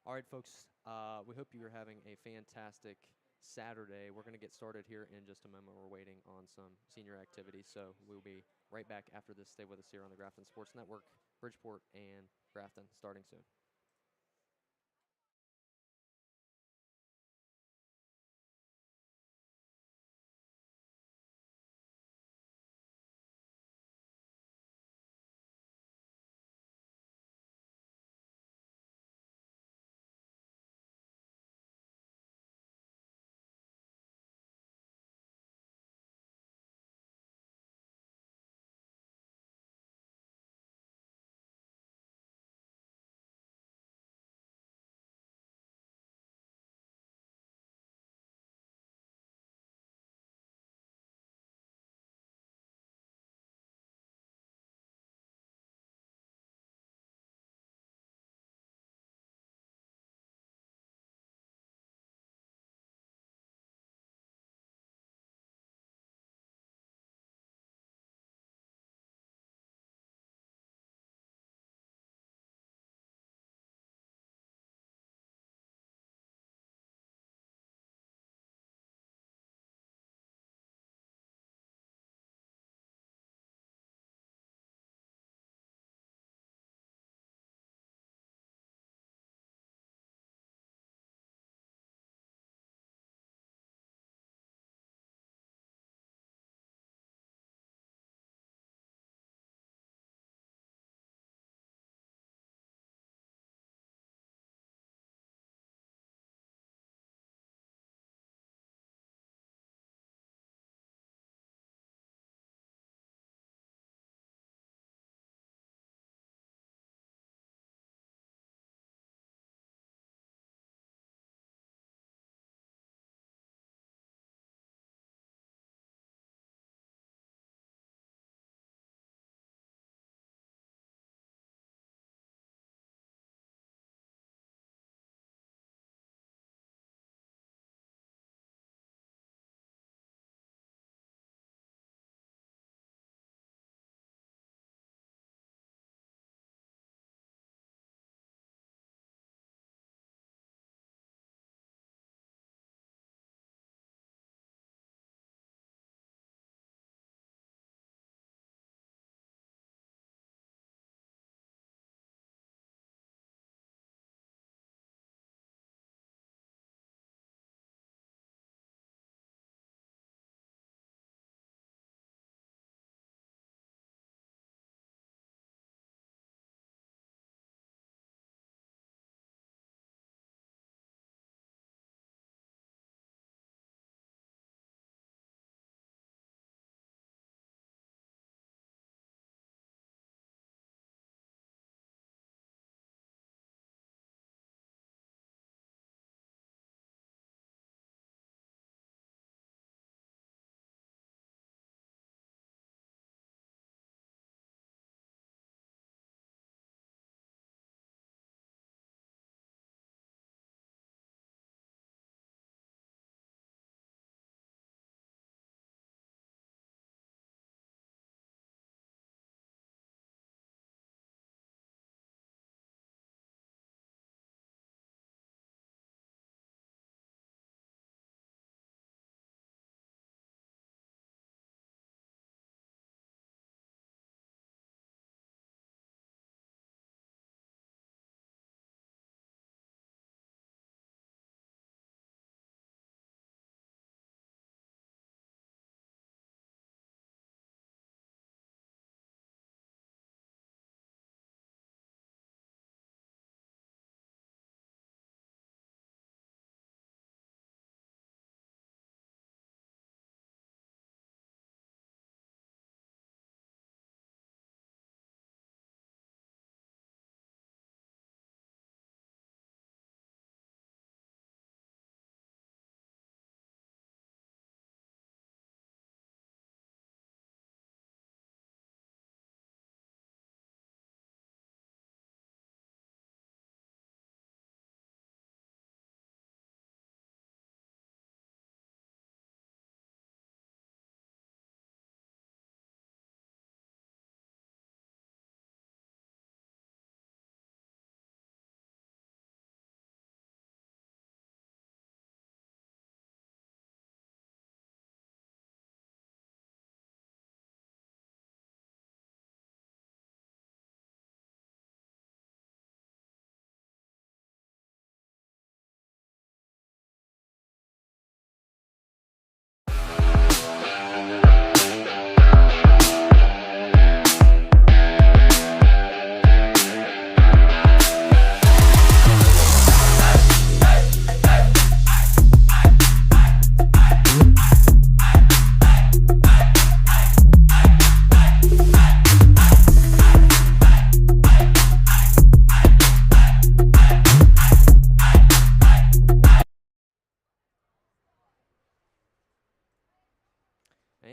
All right, folks. We hope you're having a fantastic Saturday. We're going to get started here in just a moment. We're waiting on some senior activities, so we'll be right back after this. Stay with us here on the Grafton Sports Network, Bridgeport and Grafton, starting soon.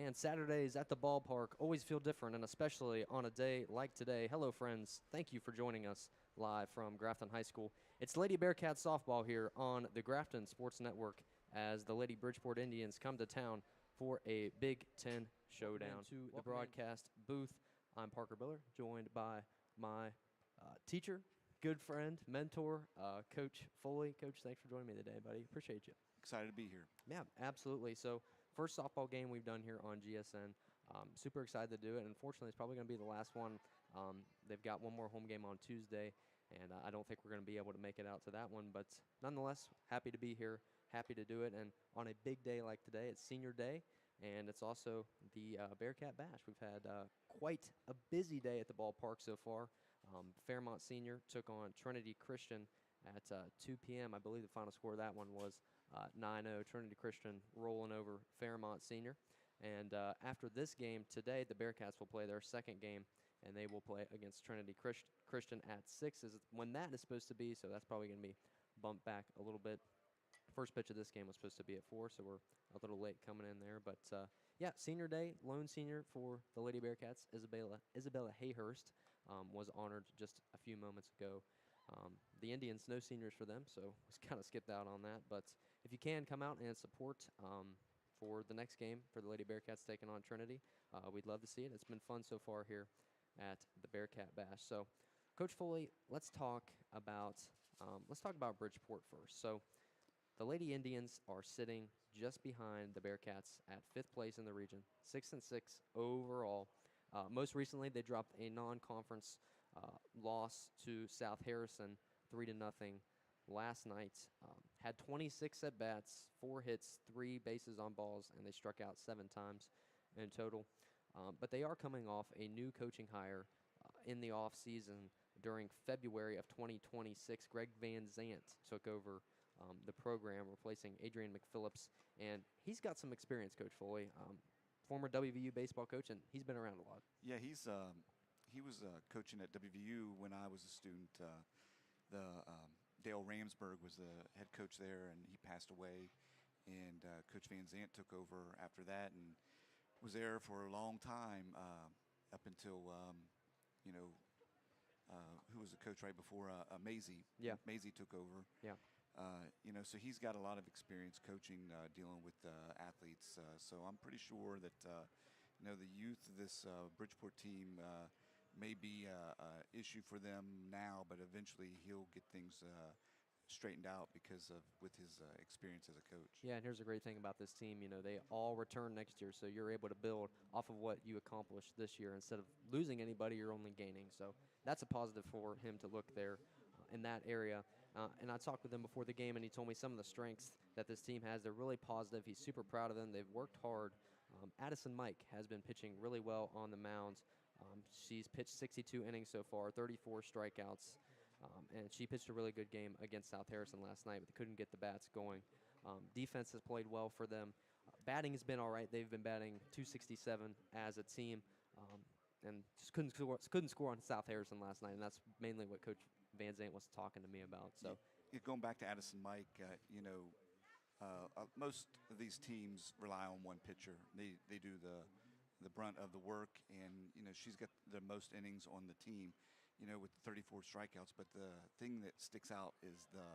Man, Saturdays at the ballpark always feel different, and especially on a day like today. Hello, friends. Thank you for joining us live from Grafton High School. It's Lady Bearcat softball here on the Grafton Sports Network as the Lady Bridgeport Indians come to town for a Big Ten showdown. To the broadcast booth, I'm Parker Biller, joined by my teacher, good friend, mentor, Coach Foley. Coach, thanks for joining me today, buddy. Appreciate you. Excited to be here. Yeah, absolutely. So, first softball game we've done here on GSN. Super excited to do it. Unfortunately, it's probably going to be the last one. They've got one more home game on Tuesday, and I don't think we're going to be able to make it out to that one. But nonetheless, happy to be here, happy to do it. And on a big day like today, it's senior day, and it's also the Bearcat Bash. We've had quite a busy day at the ballpark so far. Fairmont Senior took on Trinity Christian at 2 p.m. I believe the final score of that one was 9-0, Trinity Christian rolling over Fairmont Senior. And after this game today, the Bearcats will play their second game, and they will play against Trinity Christian at 6 is when that is supposed to be, so that's probably going to be bumped back a little bit. First pitch of this game was supposed to be at 4, so we're a little late coming in there. But, yeah, senior day, lone senior for the Lady Bearcats, Isabella Hayhurst, was honored just a few moments ago. The Indians, no seniors for them, so we kind of skipped out on that. But if you can, come out and support for the next game for the Lady Bearcats taking on Trinity. We'd love to see it. It's been fun so far here at the Bearcat Bash. So, Coach Foley, let's talk about Bridgeport first. So, the Lady Indians are sitting just behind the Bearcats at 5th place in the region, 6-6 overall. Most recently, they dropped a non-conference loss to South Harrison, 3-0 last night. Had 26 at-bats, 4 hits, 3 bases on balls, and they struck out 7 times in total. But they are coming off a new coaching hire in the off-season. During February of 2026, Greg Van Zant took over the program, replacing Adrian McPhillips. And he's got some experience, Coach Foley. Former WVU baseball coach, and he's been around a lot. Yeah, he was coaching at WVU when I was a student. Dale Ramsberg was the head coach there, and he passed away. And Coach Van Zant took over after that and was there for a long time up until, who was the coach right before? Maisie. Yeah. Maisie took over. Yeah. So he's got a lot of experience coaching, dealing with athletes. So I'm pretty sure that, the youth of this Bridgeport team may be an issue for them now, but eventually he'll get things straightened out with his experience as a coach. Yeah, and here's a great thing about this team. They all return next year, so you're able to build off of what you accomplished this year. Instead of losing anybody, you're only gaining. So that's a positive for him to look there in that area. And I talked with him before the game, and he told me some of the strengths that this team has. They're really positive. He's super proud of them. They've worked hard. Addison Mike has been pitching really well on the mound. She's pitched 62 innings so far, 34 strikeouts, and she pitched a really good game against South Harrison last night, but they couldn't get the bats going. Defense has played well for them. Batting has been all right. They've been batting .267 as a team, and just couldn't score on South Harrison last night, and that's mainly what Coach Van Zant was talking to me about. So, going back to Addison Mike, most of these teams rely on one pitcher. They do the brunt of the work, and she's got the most innings on the team, with 34 strikeouts. But the thing that sticks out is the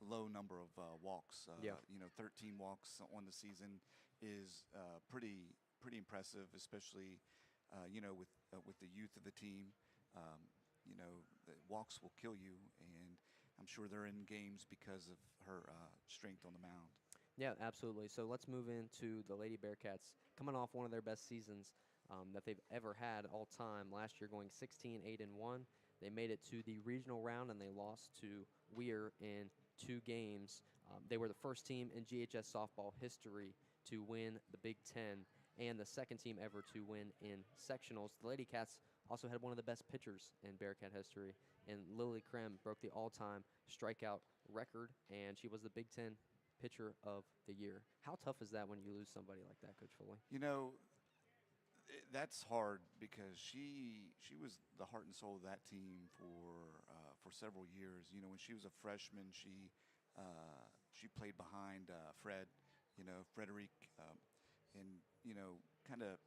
low number of walks. 13 walks on the season is pretty impressive, especially with the youth of the team. The walks will kill you, and I'm sure they're in games because of her strength on the mound. Yeah, absolutely. So let's move into the Lady Bearcats coming off one of their best seasons that they've ever had all time. Last year going 16-8-1. They made it to the regional round, and they lost to Weir in 2 games. They were the first team in GHS softball history to win the Big Ten and the second team ever to win in sectionals. The Lady Cats also had one of the best pitchers in Bearcat history, and Lily Krem broke the all-time strikeout record, and she was the Big Ten Pitcher of the Year. How tough is that when you lose somebody like that, Coach Foley? That's hard because she was the heart and soul of that team for several years. When she was a freshman, she played behind Frederic, and kind of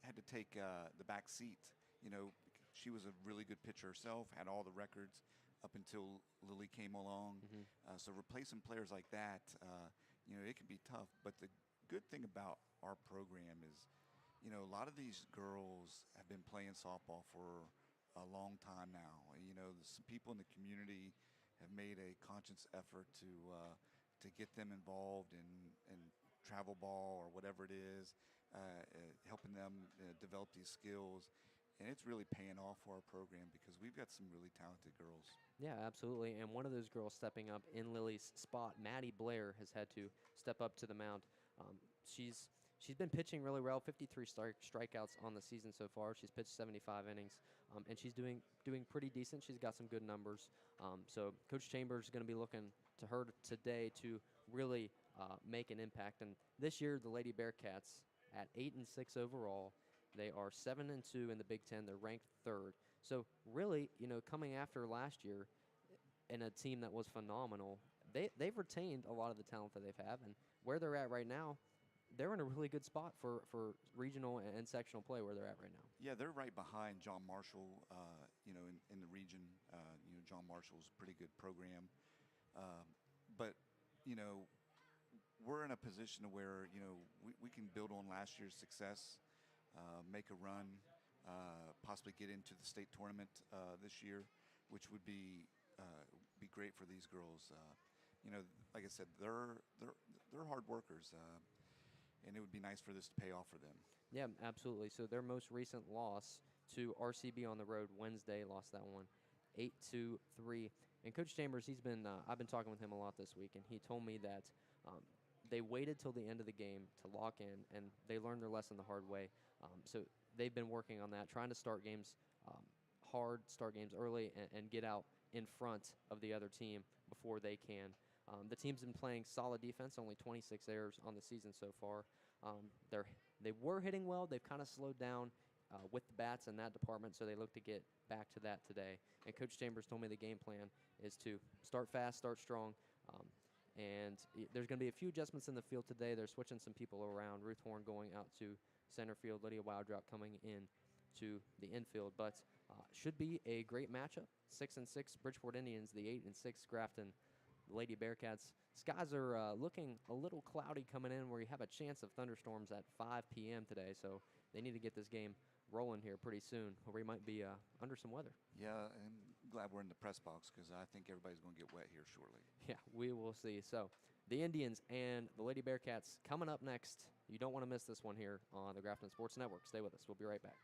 had to take the back seat. You know, she was a really good pitcher herself, had all the records up until Lily came along. Hmm. So replacing players like that, you know, it can be tough. But the good thing about our program is, you know, a lot of these girls have been playing softball for a long time now. You know, some people in the community have made a conscious effort to get them involved in travel ball or whatever it is, helping them develop these skills. And it's really paying off for our program because we've got some really talented girls. Yeah, absolutely. And one of those girls stepping up in Lily's spot, Maddie Blair, has had to step up to the mound. Um, she's she's been pitching really well, 53 strikeouts on the season so far. She's pitched 75 innings, and she's doing pretty decent. She's got some good numbers. So Coach Chambers is going to be looking to her today to really make an impact. And this year, the Lady Bearcats at 8-6 overall. They are 7-2 in the Big Ten. They're ranked third. So really, you know, coming after last year in a team that was phenomenal, they've retained a lot of the talent that they've had, and where they're at right now, they're in a really good spot for regional and sectional play where they're at right now. Yeah, they're right behind John Marshall, you know, in the region. You know, John Marshall's a pretty good program. Um, but, you know, we're in a position where, you know, we can build on last year's success, make a run, possibly get into the state tournament this year, which would be great for these girls. You know, like I said, they're hard workers, and it would be nice for this to pay off for them. Yeah, absolutely. So their most recent loss to RCB on the road Wednesday, lost that one 8-3. And Coach Chambers, I've been talking with him a lot this week, and he told me that um, they waited till the end of the game to lock in, and they learned their lesson the hard way. So they've been working on that, trying to start games hard, start games early, and get out in front of the other team before they can. The team's been playing solid defense, only 26 errors on the season so far. They were hitting well. They've kind of slowed down with the bats in that department, so they look to get back to that today. And Coach Chambers told me the game plan is to start fast, start strong. There's going to be a few adjustments in the field today. They're switching some people around. Ruth Horn going out to center field, Lydia Wildrop coming in to the infield. But should be a great matchup. 6-6 Bridgeport Indians, the 8-6 Grafton Lady Bearcats. Skies are looking a little cloudy coming in, where you have a chance of thunderstorms at 5 p.m. today. So they need to get this game rolling here pretty soon, or we might be under some weather. Yeah, I'm glad we're in the press box because I think everybody's going to get wet here shortly. Yeah, we will see. So the Indians and the Lady Bearcats coming up next. You don't want to miss this one here on the Grafton Sports Network. Stay with us. We'll be right back.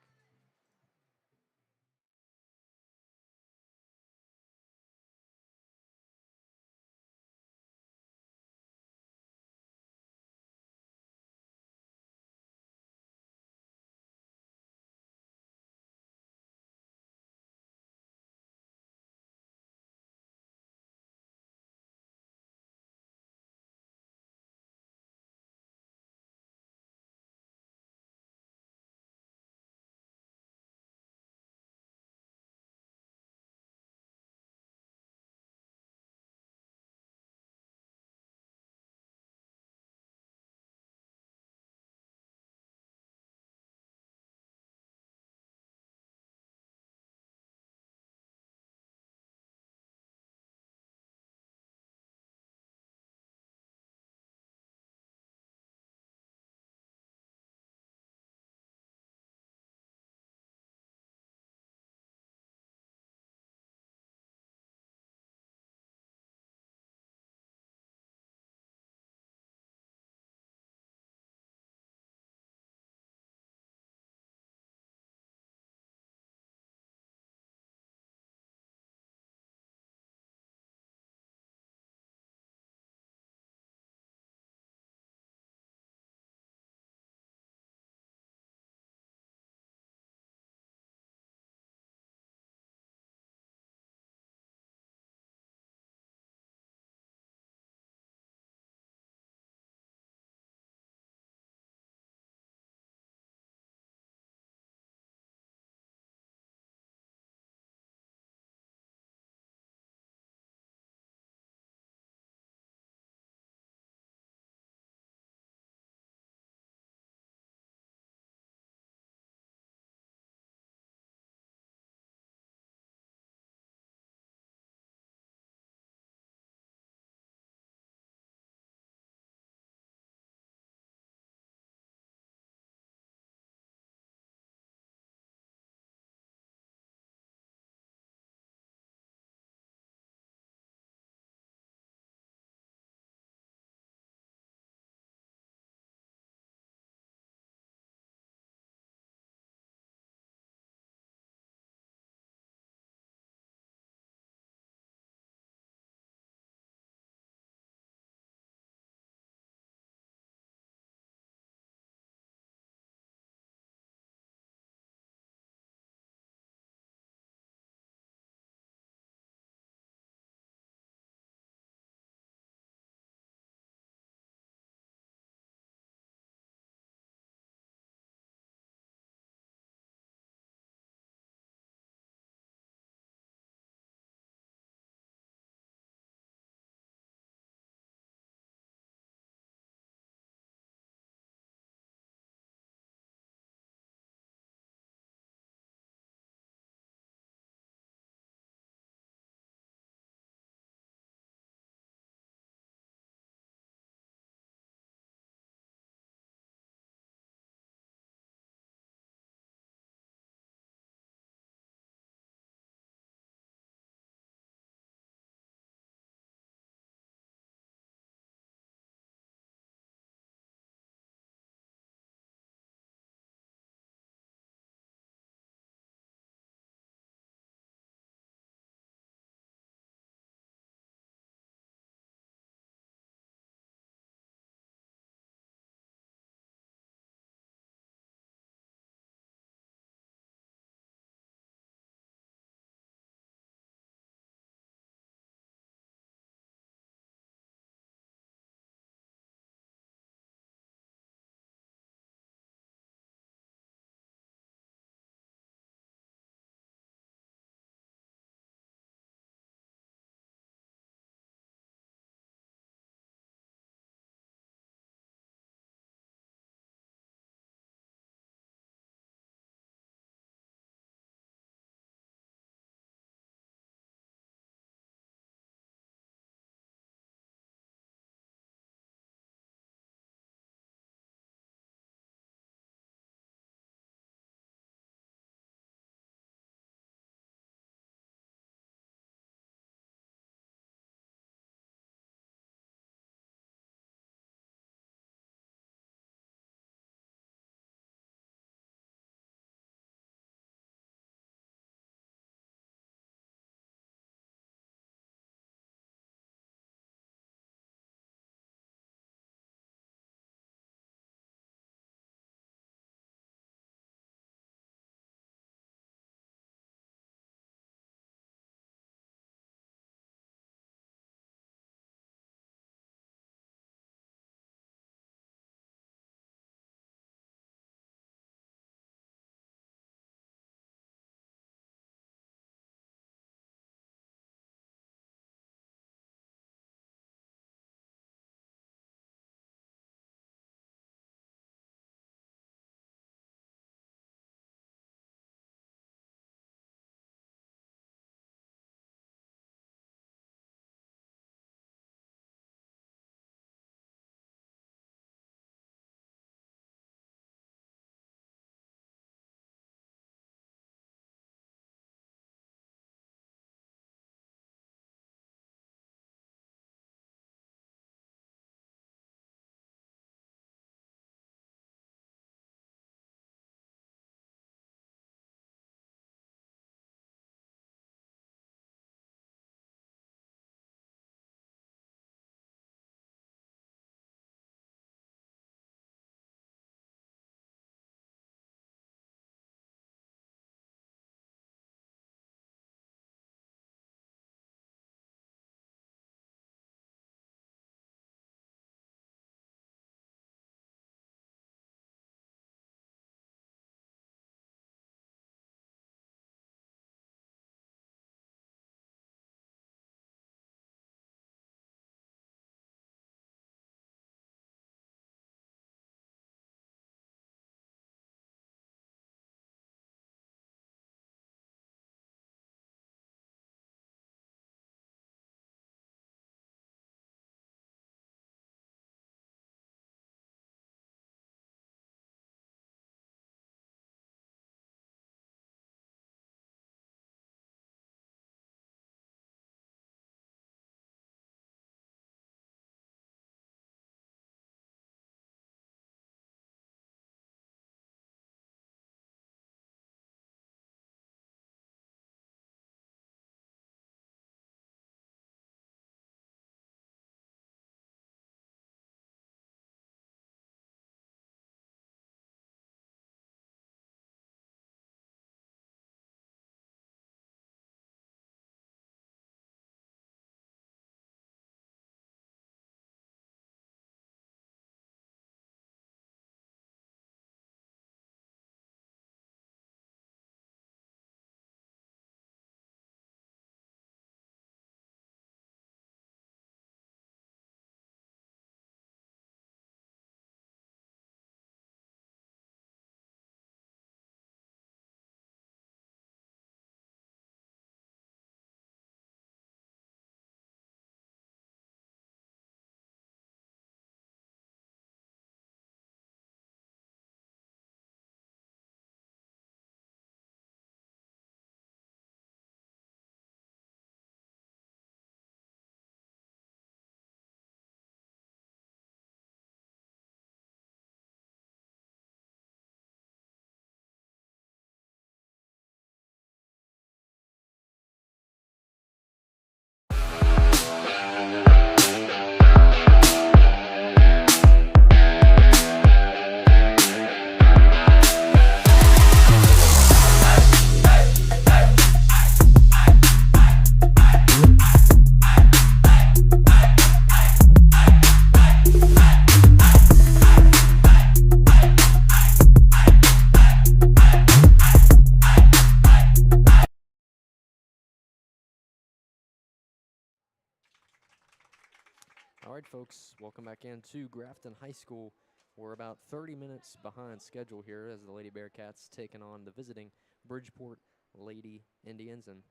right, folks, welcome back into Grafton High School. We're about 30 minutes behind schedule here as the Lady Bearcats taking on the visiting Bridgeport Lady Indians. And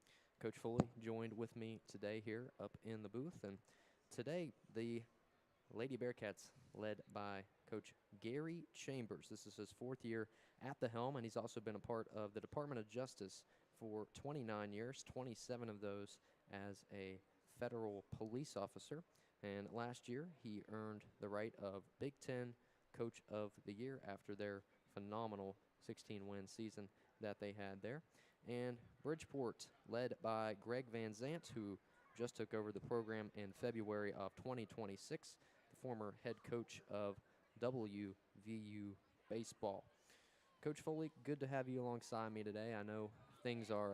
Coach Foley joined with me today here up in the booth. And today, the Lady Bearcats, led by Coach Gary Chambers. This is his 4th year at the helm, and he's also been a part of the Department of Justice for 29 years, 27 of those as a federal police officer. And last year, he earned the right of Big Ten Coach of the Year after their phenomenal 16-win season that they had there. And Bridgeport, led by Greg Van Zant, who just took over the program in February of 2026, the former head coach of WVU baseball. Coach Foley, good to have you alongside me today. I know things are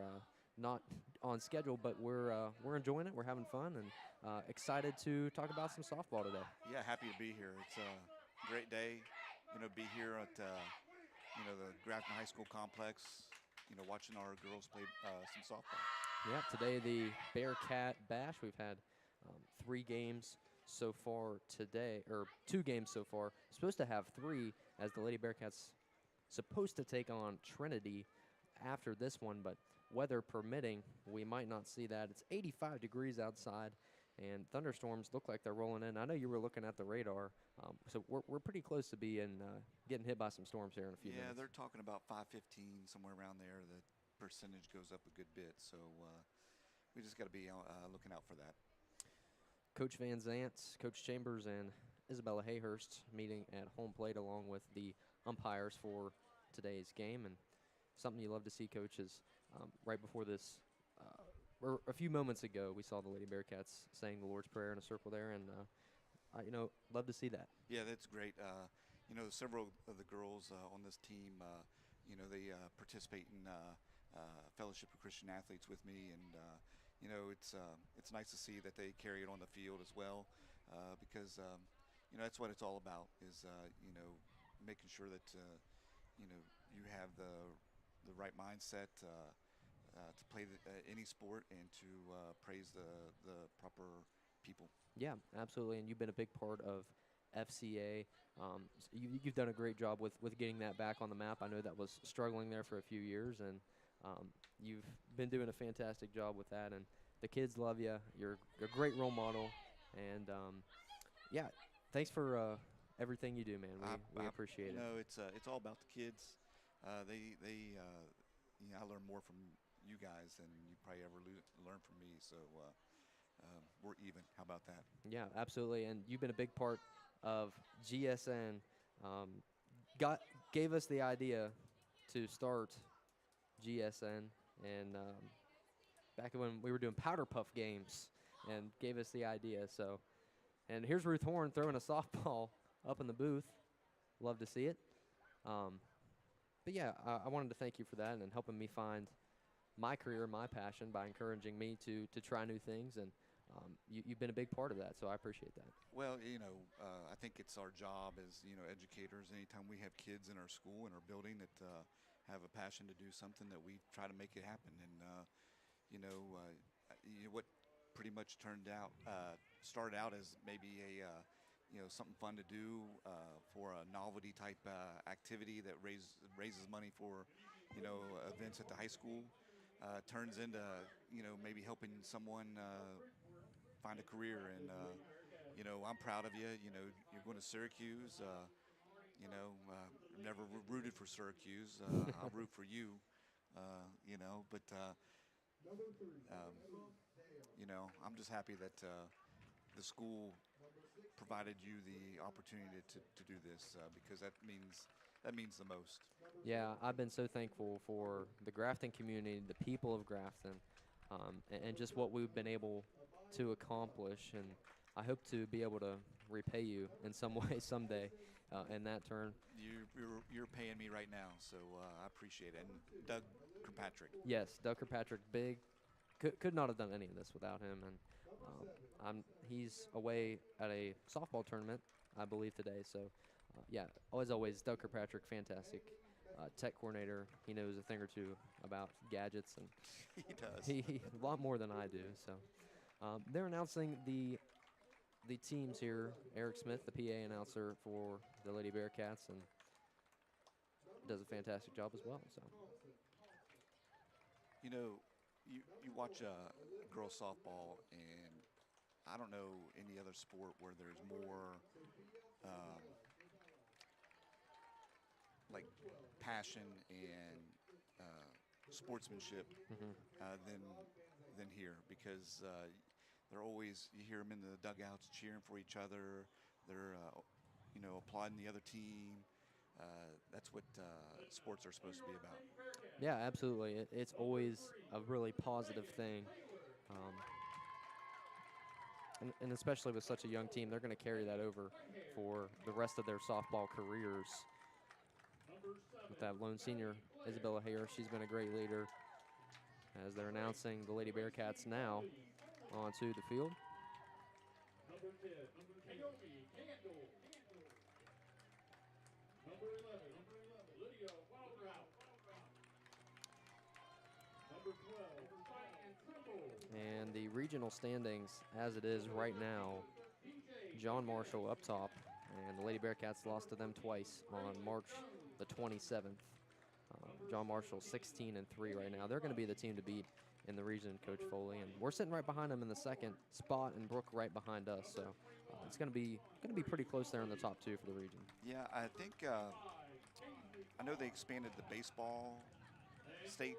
not on schedule, but we're enjoying it. We're having fun and excited to talk about some softball today. Yeah, happy to be here. It's a great day, be here at, the Grafton High School complex, watching our girls play some softball. Yeah, today the Bearcat Bash. We've had 3 games so far today, or 2 games so far. Supposed to have 3 as the Lady Bearcats supposed to take on Trinity after this one, but weather permitting, we might not see that. It's 85 degrees outside, and thunderstorms look like they're rolling in. I know you were looking at the radar, so we're pretty close to being getting hit by some storms here in a few minutes. Yeah, they're talking about 515, somewhere around there. The percentage goes up a good bit, so we just got to be looking out for that. Coach Van Zant, Coach Chambers, and Isabella Hayhurst meeting at home plate along with the umpires for today's game. And something you love to see, Coach, is right before this, or a few moments ago, we saw the Lady Bearcats saying the Lord's Prayer in a circle there, and love to see that. Yeah, that's great. Several of the girls on this team, they participate in Fellowship of Christian Athletes with me, and it's nice to see that they carry it on the field as well, because that's what it's all about, is making sure that you have the right mindset to play any sport and to praise the proper people. Yeah, absolutely, and you've been a big part of FCA. You've done a great job with getting that back on the map. I know that was struggling there for a few years, and you've been doing a fantastic job with that, and the kids love you. You're a great role model, and yeah, thanks for everything you do, man. We appreciate it. No, it's all about the kids. I learn more from you guys than you probably ever learn from me. So we're even. How about that? Yeah, absolutely. And you've been a big part of GSN. Gave us the idea to start GSN, and back when we were doing Powder Puff games, and gave us the idea. So, and here's Ruth Horn throwing a softball up in the booth. Love to see it. But yeah, I wanted to thank you for that and helping me find my career, my passion by encouraging me to try new things, and you've been a big part of that, so I appreciate that. Well, I think it's our job as, educators. Anytime we have kids in our school, in our building that have a passion to do something, that we try to make it happen. And, what pretty much started out as maybe something fun to do for a novelty type activity that raises money for, events at the high school, turns into, maybe helping someone find a career. And, I'm proud of you. You're going to Syracuse. Never rooted for Syracuse. I'll root for you, but, I'm just happy that the school provided you the opportunity to do this, because that means the most. Yeah, I've been so thankful for the Grafton community, the people of Grafton, and just what we've been able to accomplish. And I hope to be able to repay you in some way someday in that turn. You're paying me right now, so I appreciate it. And Doug Kirkpatrick. Yes, Doug Kirkpatrick, big. Could not have done any of this without him. And he's away at a softball tournament, I believe, today. So, yeah, as always, Doug Kirkpatrick, fantastic tech coordinator. He knows a thing or two about gadgets, and he does. He a lot more than I do. So, they're announcing the the teams here. Eric Smith, the PA announcer for the Lady Bearcats, and does a fantastic job as well. So You know, you watch girls softball, and I don't know any other sport where there's more um, like passion and sportsmanship mhm. than here, because they're always, you hear them in the dugouts cheering for each other. They're applauding the other team. That's what sports are supposed to be about. Yeah, absolutely. It's always a really positive thing. Um, and especially with such a young team, they're going to carry that over for the rest of their softball careers. With that lone senior, Isabella Hayers, she's been a great leader as they're announcing the Lady Bearcats now onto the field. And the regional standings as it is right now, John Marshall up top, and the Lady Bearcats lost to them twice on March the 27th. John Marshall 16-3 right now. They're going to be the team to beat in the region, Coach Foley, and we're sitting right behind them in the second spot, and Brooke right behind us. So it's going to be pretty close there in the top two for the region. Yeah, I think I know they expanded the baseball state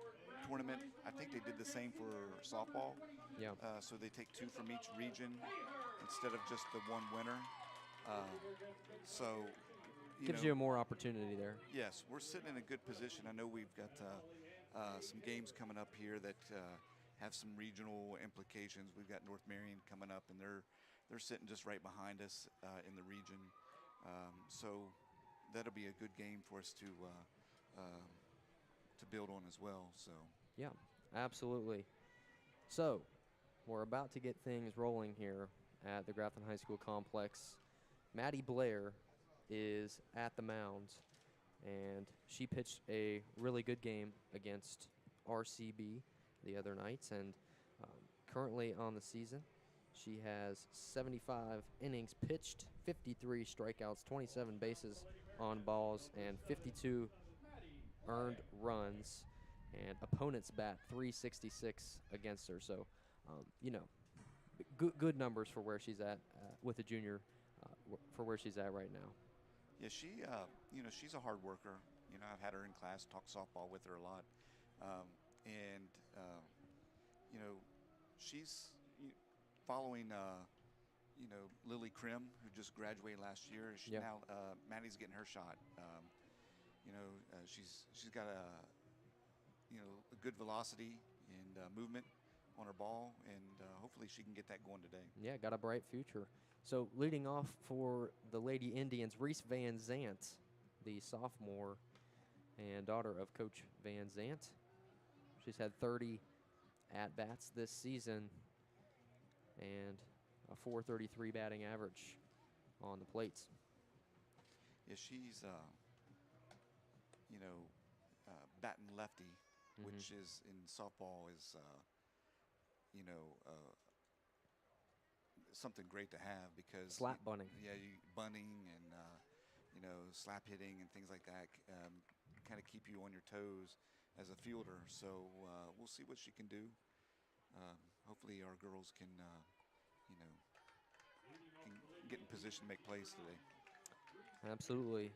tournament. I think they did the same for softball. Yeah, So they take two from each region instead of just the one winner. So, gives you a more opportunity there. yes, we're sitting in a good position. I know we've got some games coming up here that have some regional implications. We've got North Marion coming up, and they're sitting just right behind us in the region. So that'll be a good game for us to build on as well. So Yeah, absolutely. So we're about to get things rolling here at the Grafton High School complex. Maddie Blair is at the mound, and she pitched a really good game against RCB the other night, and currently on the season, she has 75 innings pitched, 53 strikeouts, 27 bases on balls, and 52 earned runs, and opponents bat 366 against her. So, good numbers for where she's at with a junior, for where she's at right now. yeah, she's a hard worker. I've had her in class, talk softball with her a lot, and she's following Lily Krim, who just graduated last year. Yeah. Now Maddie's getting her shot. She's got a good velocity and movement on her ball, and hopefully she can get that going today. Yeah, got a bright future. So leading off for the Lady Indians, Reese Van Zant, the sophomore and daughter of Coach Van Zant. She's had 30 at-bats this season and a .433 batting average on the plates. Yeah, she's batting lefty, which is in softball is something great to have, because Slap bunting. Yeah, bunting and slap hitting and things like that kind of keep you on your toes as a fielder. So we'll see what she can do. Hopefully our girls can get in position to make plays today. Absolutely.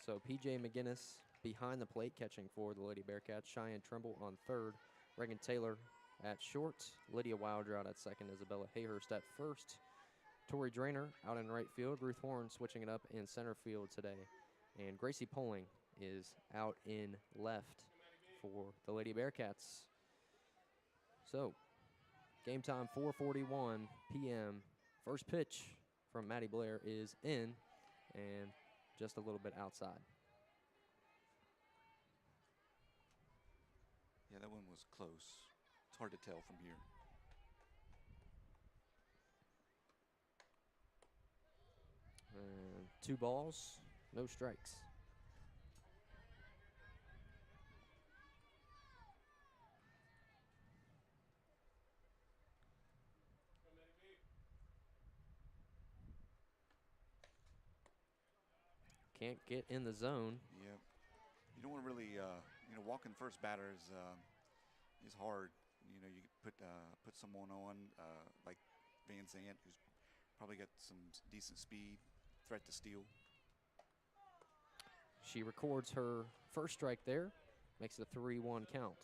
So P.J. McGinnis behind the plate catching for the Lady Bearcats. Cheyenne Trimble on third. Reagan Taylor at short. Lydia Wildrout at second. Isabella Hayhurst at first. Tori Drainer out in right field. Ruth Horn switching it up in center field today. And Gracie Poling is out in left for the Lady Bearcats. So game time, 4:41 p.m. First pitch from Maddie Blair is in and just a little bit outside. Yeah, that one was close. It's hard to tell from here. And 2 balls, no strikes. can't get in the zone. Yep. You don't want to really, walking first batter is hard. You put someone on like Van Zant, who's probably got some decent speed, threat to steal. She records her first strike there, makes it a 3-1 count.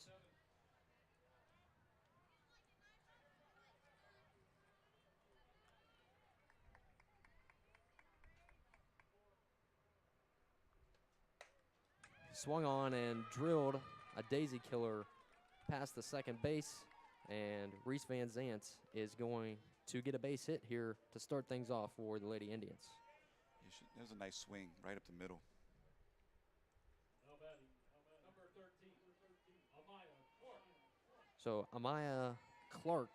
Swung on and drilled a daisy killer past the second base, and Reese Van Zant is going to get a base hit here to start things off for the Lady Indians. That was a nice swing right up the middle. So Amaya Clark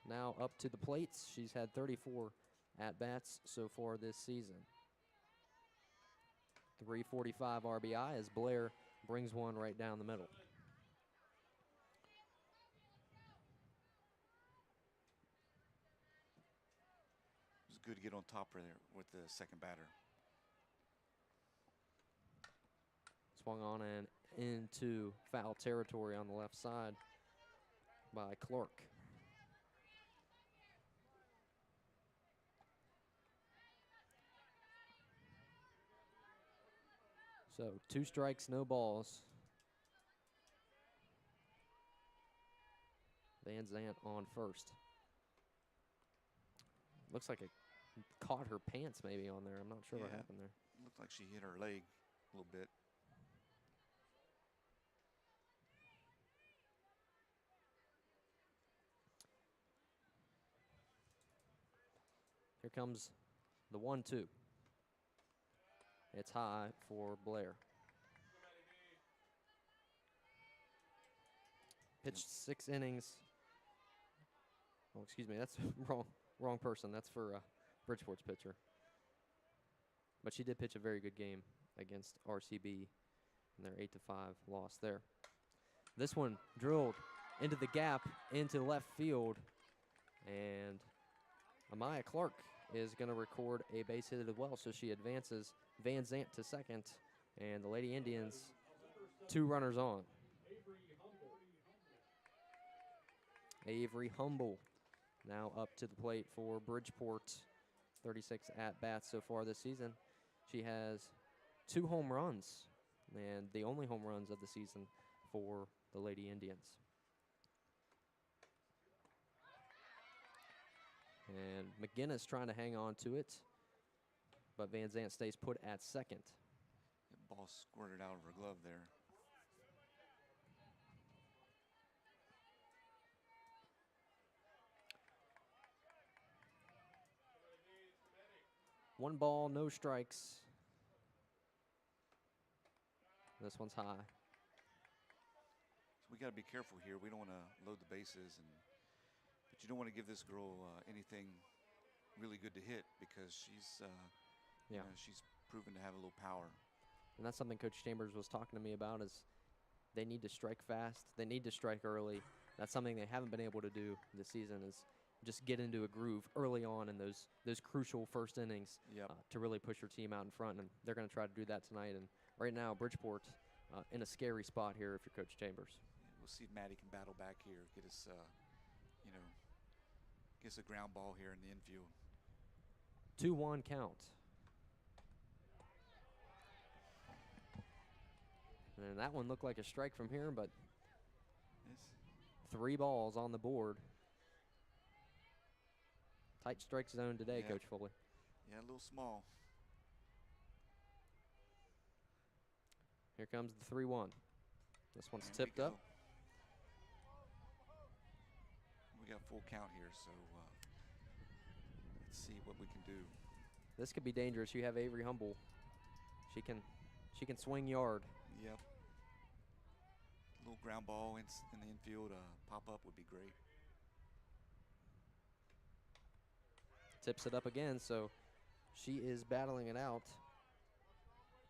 now up to the plates. She's had 34 at-bats so far this season. 345 RBI as Blair brings one right down the middle. It was good to get on top there with the second batter. Swung on and into foul territory on the left side by Clark. So 2 strikes, no balls. Van Zant on first. Looks like it caught her pants maybe on there. I'm not sure what happened there. Looked like she hit her leg a little bit. Here comes the 1-2. It's high for Blair. Pitched 6 innings. Oh, excuse me, that's wrong person. That's for Bridgeport's pitcher. But she did pitch a very good game against RCB in their 8-5 loss there. This one drilled into the gap, into left field, and Amaya Clark is going to record a base hit as well, so she advances Van Zant to second, and the Lady Indians 2 runners on. Avery Humble now up to the plate for Bridgeport. 36 at-bats so far this season. She has 2 home runs, and the only home runs of the season for the Lady Indians. And McGinnis trying to hang on to it, but Van Zant stays put at second. The ball squirted out of her glove there. One ball, no strikes. This one's high. So we got to be careful here. We don't want to load the bases, but you don't want to give this girl anything really good to hit because she's she's proven to have a little power. And that's something Coach Chambers was talking to me about is they need to strike fast. They need to strike early. That's something they haven't been able to do this season is just get into a groove early on in those crucial first innings to really push your team out in front. And they're going to try to do that tonight. And right now, Bridgeport in a scary spot here if you're Coach Chambers. We'll see if Maddie can battle back here, get us, get us a ground ball here in the infield. 2-1 count. And that one looked like a strike from here, but 3 balls on the board. Tight strike zone today, Coach Foley. Yeah, a little small. Here comes the 3-1. This one's tipped up. We got full count here, so let's see what we can do. This could be dangerous. You have Avery Humble. She can swing yard. Yep. A little ground ball in the infield, pop up would be great. Tips it up again, so she is battling it out.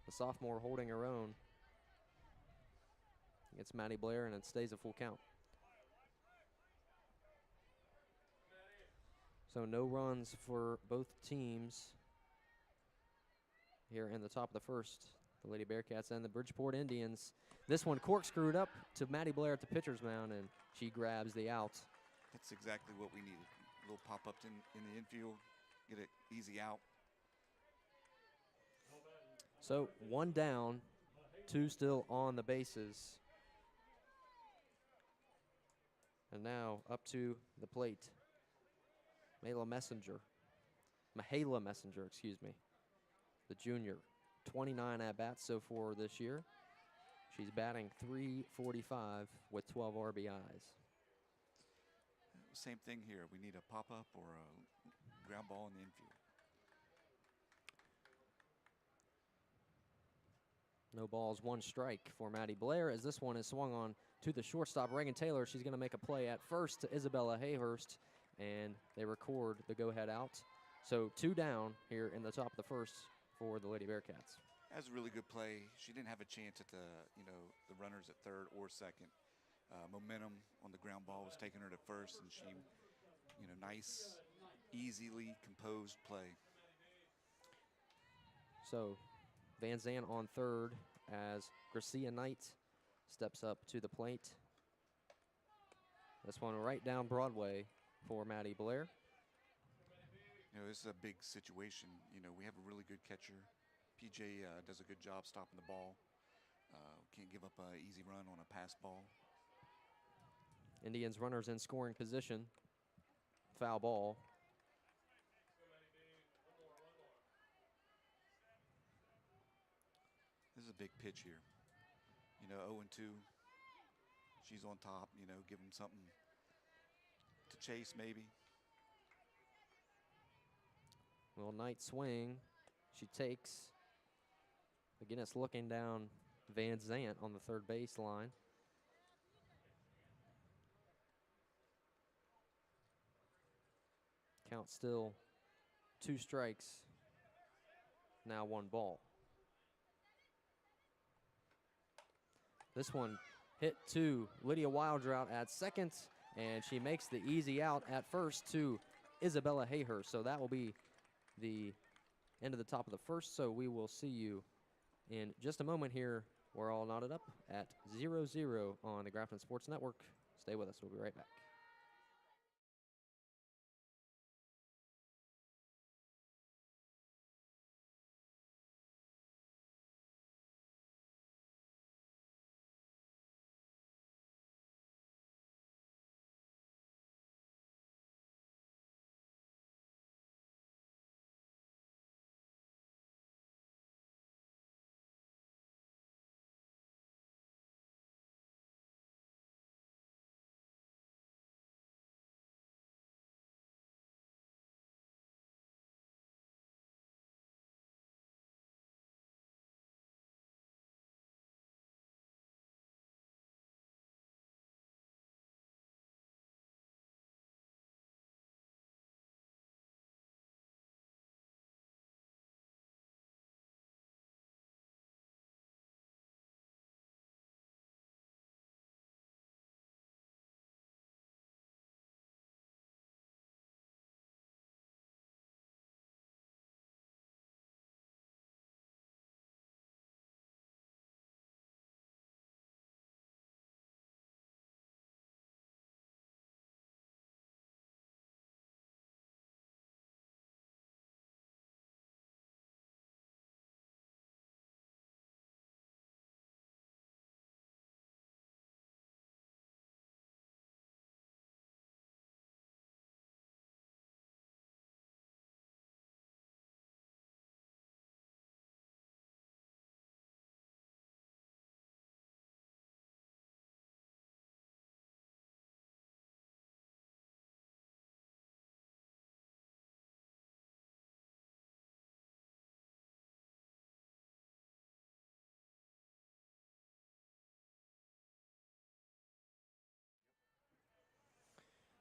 The sophomore holding her own. It's Maddie Blair, and it stays a full count. So no runs for both teams. here in the top of the first. The Lady Bearcats and the Bridgeport Indians. This one corkscrewed up to Maddie Blair at the pitcher's mound, and she grabs the out. That's exactly what we needed. A little pop-up in the infield, get it easy out. So 1 down, 2 still on the bases. And now up to the plate, Mahala Messenger, excuse me, the junior. 29 at-bats so far this year. She's batting .345 with 12 RBIs. Same thing here. We need a pop-up or a ground ball in the infield. No balls, 1 strike for Maddie Blair as this one is swung on to the shortstop, Reagan Taylor. She's going to make a play at first to Isabella Hayhurst, and they record the go-ahead out. So 2 down here in the top of the first for the Lady Bearcats. That was a really good play. She didn't have a chance at the runners at third or second. Momentum on the ground ball was taking her to first, and she, nice, easily composed play. So Van Zandt on third as Gracia Knight steps up to the plate. This one right down Broadway for Maddie Blair. This is a big situation. We have a really good catcher. PJ does a good job stopping the ball. Can't give up an easy run on a pass ball. Indians runners in scoring position. Foul ball. This is a big pitch here. 0-2. She's on top, give them something to chase maybe. Will Knight swing. She takes. Again, it's looking down Van Zandt on the third baseline. Count still 2 strikes. Now 1 ball. This one hit to Lydia Wildrout at second, and she makes the easy out at first to Isabella Hayhurst. So that will be the end of the top of the first. So we will see you in just a moment here. We're all knotted up at 0-0 on the Grafton Sports Network. Stay with us. We'll be right back.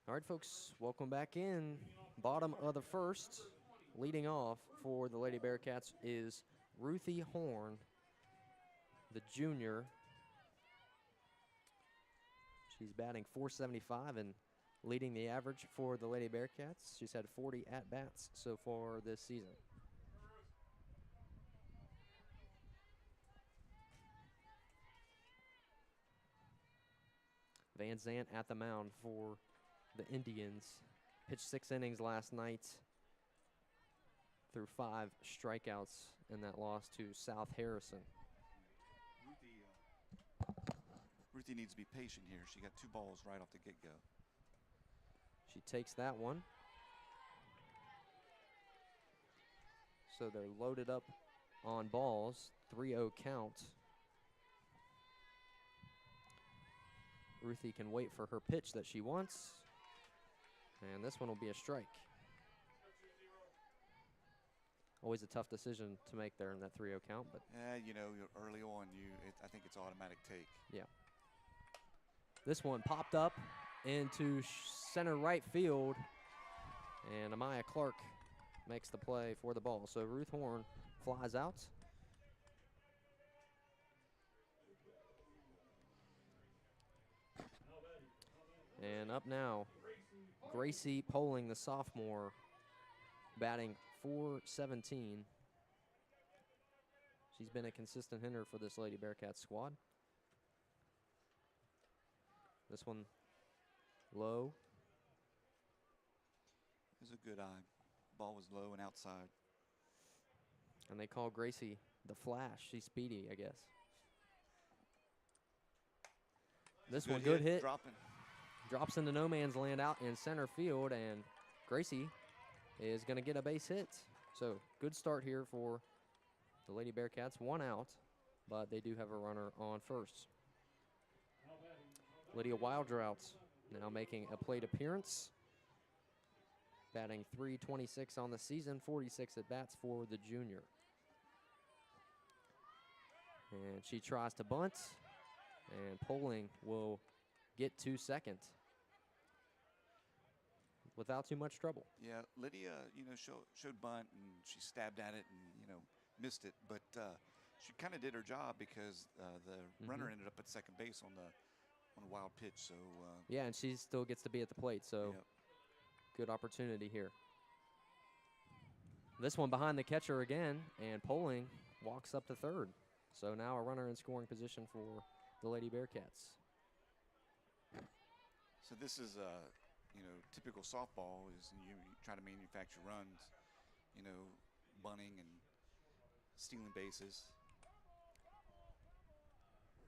All right, folks, welcome back in. Bottom of the first, leading off for the Lady Bearcats is Ruthie Horn, the junior. She's batting .475 and leading the average for the Lady Bearcats. She's had 40 at-bats so far this season. Van Zant at the mound for the Indians. Pitched 6 innings last night, threw 5 strikeouts in that loss to South Harrison. Ruthie needs to be patient here. She got 2 balls right off the get-go. She takes that one. So they're loaded up on balls. 3-0 count. Ruthie can wait for her pitch that she wants. And this one will be a strike. Always a tough decision to make there in that 3-0 count, but You know, early on, I think it's automatic take. yeah. This one popped up into center right field, and Amaya Clark makes the play for the ball. So Ruth Horn flies out. And up now, Gracie Poling, the sophomore, batting .417. She's been a consistent hitter for this Lady Bearcats squad. This one low. It was a good eye. Ball was low and outside. And they call Gracie the Flash. She's speedy, I guess. This one, good hit. Dropping. Drops into no man's land out in center field, and Gracie is going to get a base hit. So good start here for the Lady Bearcats. 1 out, but they do have a runner on first. Lydia Wildrout now making a plate appearance. Batting .326 on the season, 46 at bats for the junior. And she tries to bunt, and Poling will get to second without too much trouble. Yeah, Lydia, you know, showed bunt, and she stabbed at it and, you know, missed it. But she kind of did her job because the runner ended up at second base on a wild pitch. So yeah, and she still gets to be at the plate. So yep. Good opportunity here. This one behind the catcher again, and Poling walks up to third. So now a runner in scoring position for the Lady Bearcats. So this is you know, typical softball is you try to manufacture runs, you know, bunting and stealing bases.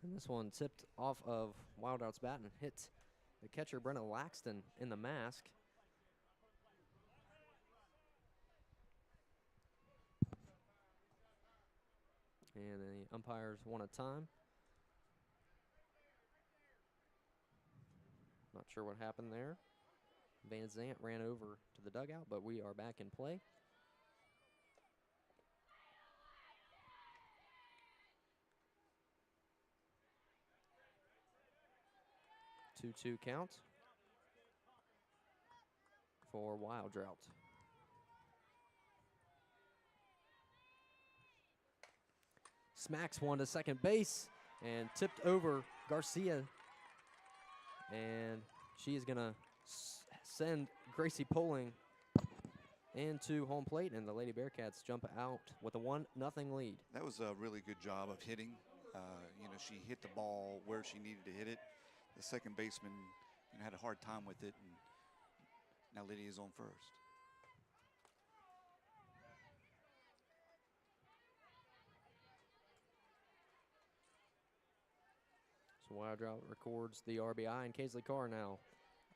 And this one tipped off of Wildout's bat and hit the catcher, Brenna Laxton, in the mask. And the umpires want a time. Not sure what happened there. Van Zant ran over to the dugout, but we are back in play. 2-2 count for Wildrout. Smacks one to second base and tipped over Garcia. And she is going to send Gracie Poling into home plate, and the Lady Bearcats jump out with a 1-0 lead. That was a really good job of hitting. You know, she hit the ball where she needed to hit it. The second baseman, you know, had a hard time with it, and now Lydia's on first. So Wildrout records the RBI, and Kaisley Carr now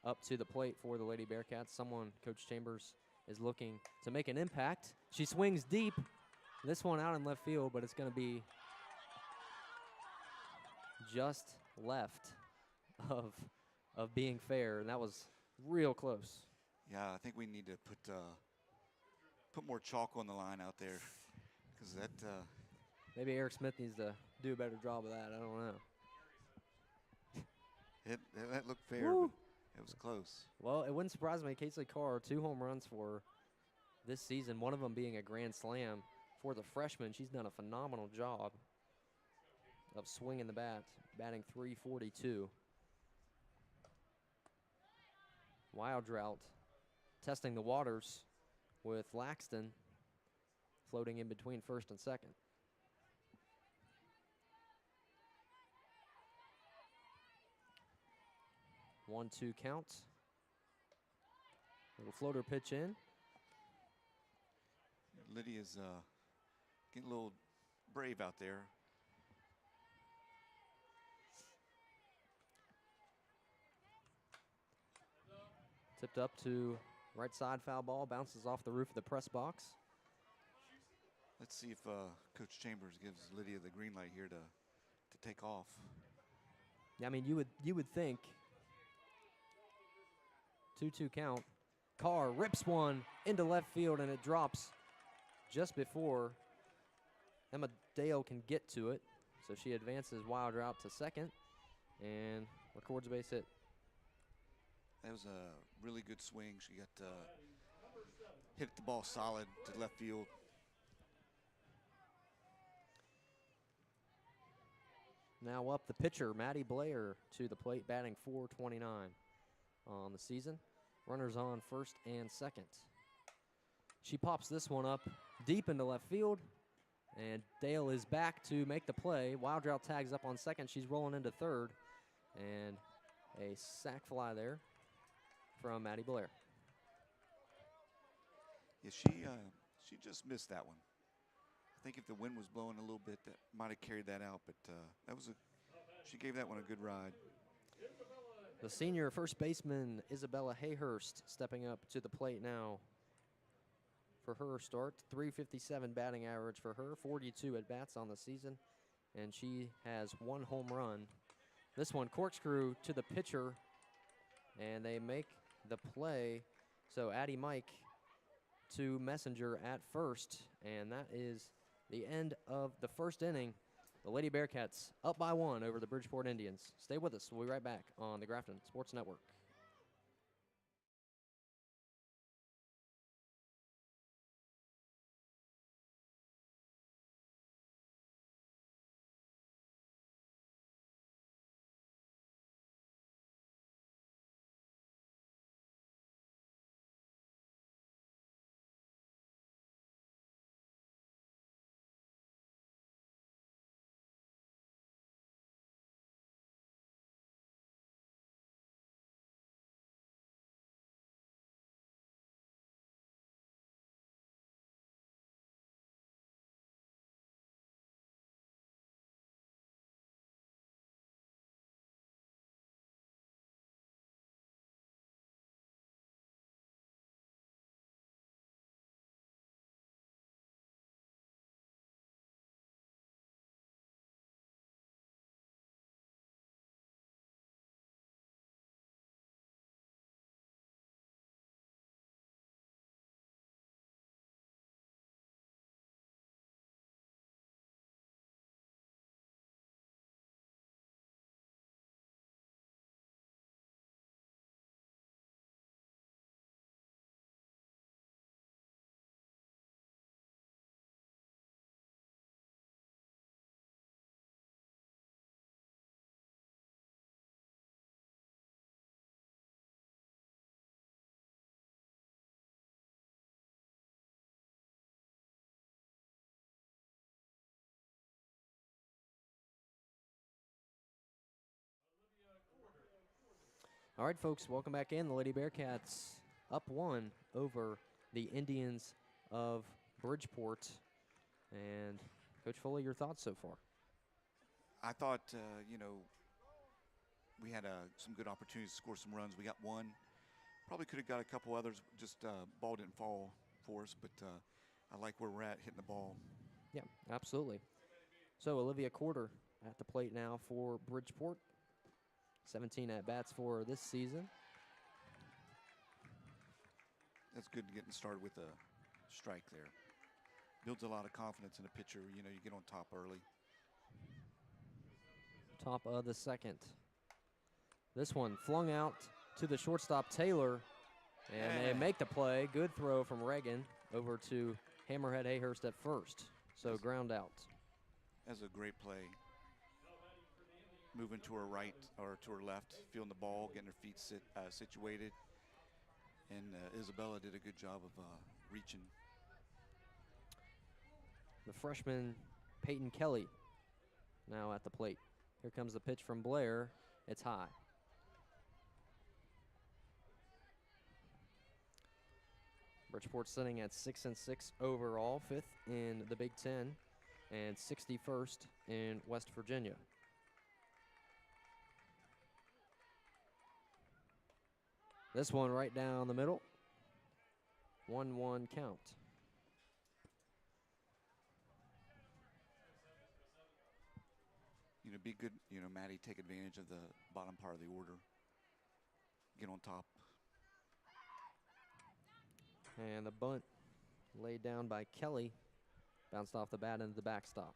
up to the plate for the Lady Bearcats. Someone, Coach Chambers, is looking to make an impact. She swings deep. This one out in left field, but it's going to be just left of being fair, and that was real close. Yeah, I think we need to put more chalk on the line out there, because that. Maybe Eric Smith needs to do a better job of that. I don't know. That looked fair, but it was close. Well, it wouldn't surprise me. Kaisley Carr, 2 home runs for her this season, one of them being a grand slam for the freshman. She's done a phenomenal job of swinging the bat, batting .342. Wildrout testing the waters with Laxton floating in between first and second. 1-2 count. Little floater pitch in. Lydia's getting a little brave out there. Tipped up to right side, foul ball, bounces off the roof of the press box. Let's see if Coach Chambers gives Lydia the green light here to take off. Yeah, I mean, you would think 2-2 count. Carr rips one into left field, and it drops just before Emma Dale can get to it. So she advances Wilder out to second and records a base hit. That was a really good swing. She got hit the ball solid to left field. Now up the pitcher, Maddie Blair, to the plate, batting .429 on the season. Runners on first and second. She pops this one up deep into left field, and Dale is back to make the play. Wildrout tags up on second. She's rolling into third, and a sac fly there from Maddie Blair. Yeah, she just missed that one. I think if the wind was blowing a little bit, that might have carried that out, but she gave that one a good ride. The senior first baseman, Isabella Hayhurst, stepping up to the plate now for her start. .357 batting average for her, 42 at-bats on the season, and she has 1 home run. This one corkscrew to the pitcher, and they make the play. So Addie Mike to Messenger at first, and that is the end of the first inning. The Lady Bearcats up by 1 over the Bridgeport Indians. Stay with us. We'll be right back on the Grafton Sports Network. All right, folks, welcome back in. The Lady Bearcats up 1 over the Indians of Bridgeport. And Coach Foley, your thoughts so far? I thought, we had some good opportunities to score some runs. We got one. Probably could have got a couple others. Just ball didn't fall for us, but I like where we're at hitting the ball. Yeah, absolutely. So Olivia Corder at the plate now for Bridgeport. 17 at-bats for this season. That's good getting started with a strike there. Builds a lot of confidence in a pitcher. You get on top early. Top of the second. This one flung out to the shortstop, Taylor, and they make the play. Good throw from Reagan over to Hammerhead Hayhurst at first. So ground out. That's a great play. Moving to her right or to her left, feeling the ball, getting her feet situated. And Isabella did a good job of reaching. The freshman, Peyton Kelly, now at the plate. Here comes the pitch from Blair. It's high. Bridgeport sitting at 6-6 overall, 5th in the Big Ten, and 61st in West Virginia. This one right down the middle, 1-1 count. Be good, Maddie, take advantage of the bottom part of the order. Get on top. And the bunt laid down by Kelly, bounced off the bat into the backstop.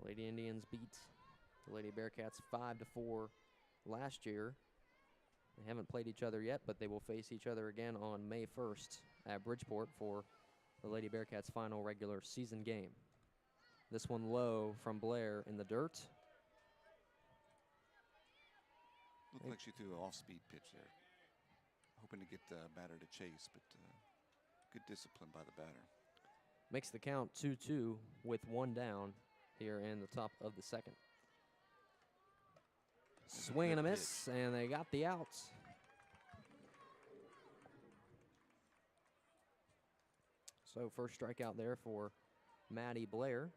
The Lady Indians beat the Lady Bearcats 5-4 last year. They haven't played each other yet, but they will face each other again on May 1st at Bridgeport for the Lady Bearcats' final regular season game. This one low from Blair in the dirt. Looked like she threw an off-speed pitch there. Hoping to get the batter to chase, but good discipline by the batter. Makes the count 2-2 with one down here in the top of the second. Swing and a miss, and they got the outs. So first strikeout there for Maddie Blair.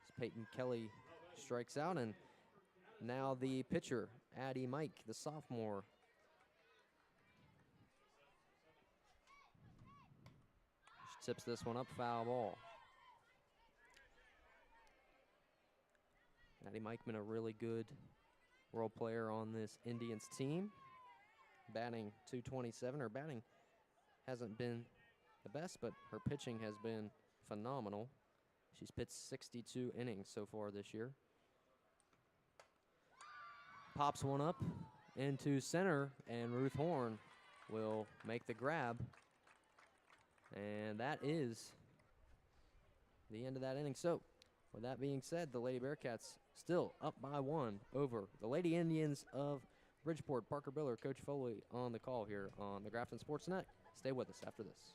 As Peyton Kelly strikes out, and now the pitcher, Addie Mike, the sophomore. She tips this one up, foul ball. Addie Mike been a really good role player on this Indians team. Batting .227. Her batting hasn't been the best, but her pitching has been phenomenal. She's pitched 62 innings so far this year. Pops one up into center, and Ruth Horn will make the grab. And that is the end of that inning. So, with that being said, the Lady Bearcats still up by 1 over the Lady Indians of Bridgeport. Parker Biller, Coach Foley on the call here on the Grafton Sports Net. Stay with us after this.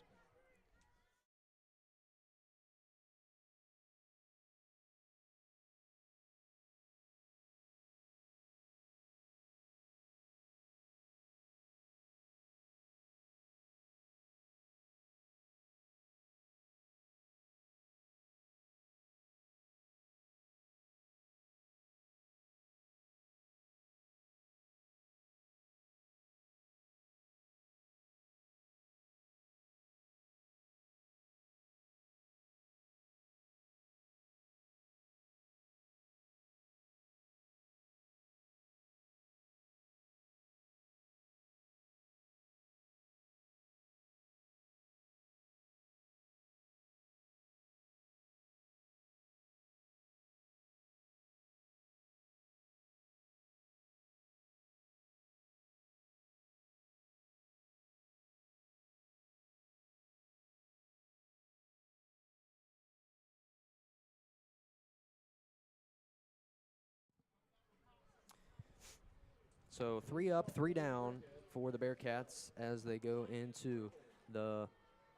So 3 up, 3 down for the Bearcats as they go into the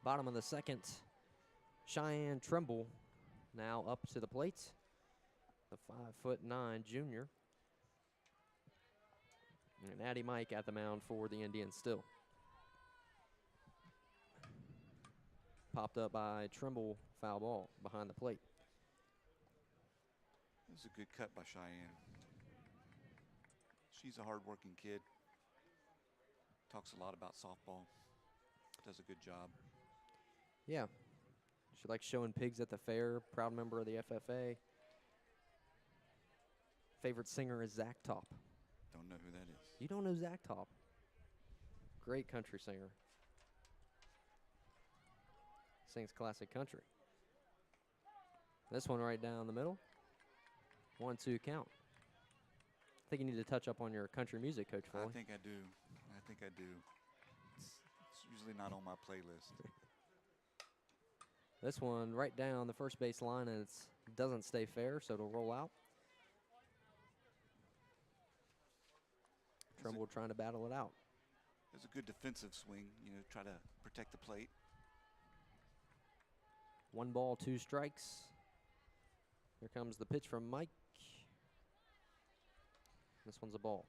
bottom of the second. Cheyenne Trimble now up to the plate, the 5'9" junior. And Addie Mike at the mound for the Indians still. Popped up by Trimble, foul ball behind the plate. This is a good cut by Cheyenne. She's a hard-working kid. Talks a lot about softball. Does a good job. Yeah. She likes showing pigs at the fair. Proud member of the FFA. Favorite singer is Zach Top. Don't know who that is. You don't know Zach Top? Great country singer. Sings classic country. This one right down the middle. 1-2 count. I think you need to touch up on your country music, Coach Foley. I think I do. It's usually not on my playlist. This one right down the first base line, and it doesn't stay fair, so it'll roll out. Trimble trying to battle it out. It's a good defensive swing, try to protect the plate. 1 ball, 2 strikes. Here comes the pitch from Mike. This one's a ball.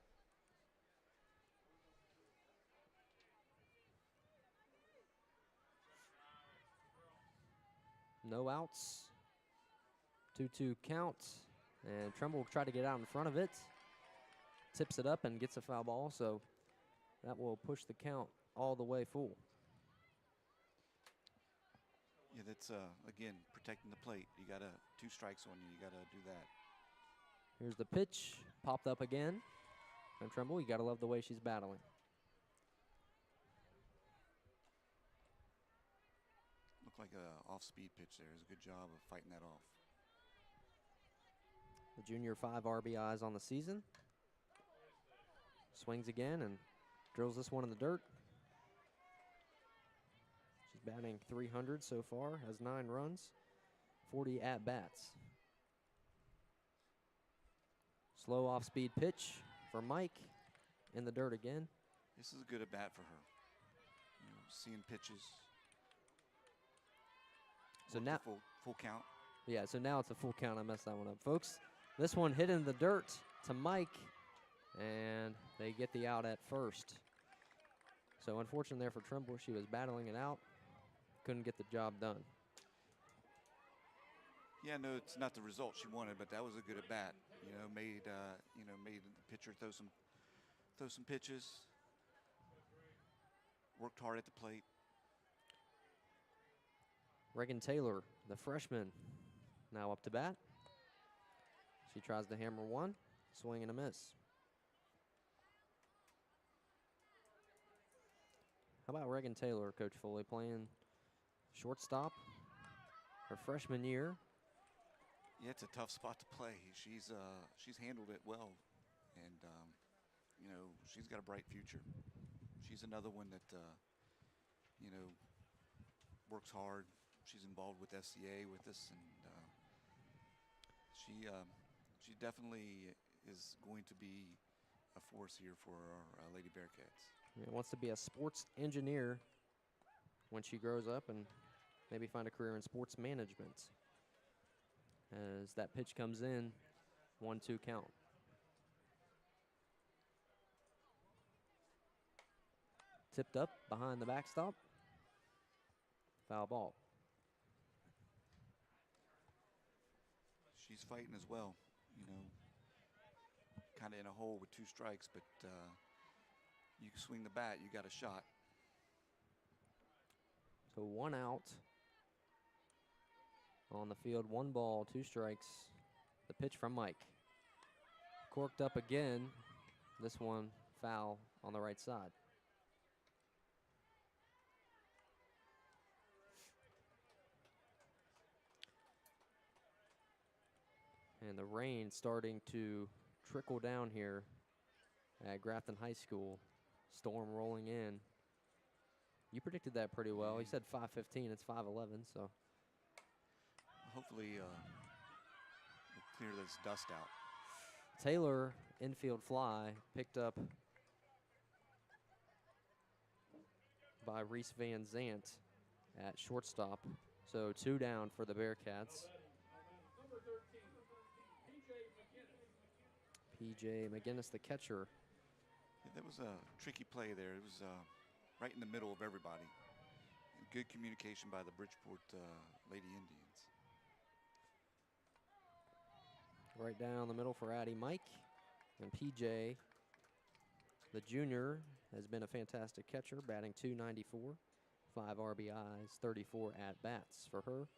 No outs. 2-2 count. And Trumbull will try to get out in front of it. Tips it up and gets a foul ball, so that will push the count all the way full. Yeah, that's, again, protecting the plate. You got 2 strikes on you. You got to do that. Here's the pitch. Popped up again. And Trumbull, you got to love the way she's battling. Looked like an off-speed pitch there. It was a good job of fighting that off. The junior 5 RBIs on the season. Swings again and drills this one in the dirt. She's batting .300 so far, has 9 runs, 40 at-bats. Slow off-speed pitch for Mike in the dirt again. This is a good at-bat for her. You know, seeing pitches. So now, full count. Yeah, so now it's a full count. I messed that one up, folks. This one hit in the dirt to Mike, and they get the out at first. So unfortunate there for Trumbull. She was battling it out, couldn't get the job done. Yeah, no, it's not the result she wanted, but that was a good at bat. You know, made the pitcher throw some pitches. Worked hard at the plate. Reagan Taylor, the freshman, now up to bat. She tries to hammer one, swing and a miss. How about Reagan Taylor, Coach Foley, playing shortstop her freshman year? Yeah, it's a tough spot to play. She's handled it well, and you know, she's got a bright future. She's another one that you know, works hard. She's involved with SCA with us, and she definitely is going to be a force here for our Lady Bearcats. Yeah, wants to be a sports engineer when she grows up and maybe find a career in sports management. As that pitch comes in, 1-2 count. Tipped up behind the backstop. Foul ball. She's fighting as well, you know, kind of in a hole with 2 strikes, but you swing the bat, you got a shot. So 1 out on the field, 1 ball, 2 strikes. The pitch from Mike. Corked up again. This one foul on the right side. And the rain starting to trickle down here at Grafton High School. Storm rolling in. You predicted that pretty well. You said 5:15. It's 5:11. So hopefully we'll clear this dust out. Taylor, infield fly, picked up by Reese Van Zant at shortstop. So 2 down for the Bearcats. P.J. McGinnis, the catcher. Yeah, that was a tricky play there. It was right in the middle of everybody. And good communication by the Bridgeport Lady Indians. Right down the middle for Addie Mike. And P.J., the junior, has been a fantastic catcher, batting .294, 5 RBIs, 34 at-bats for her.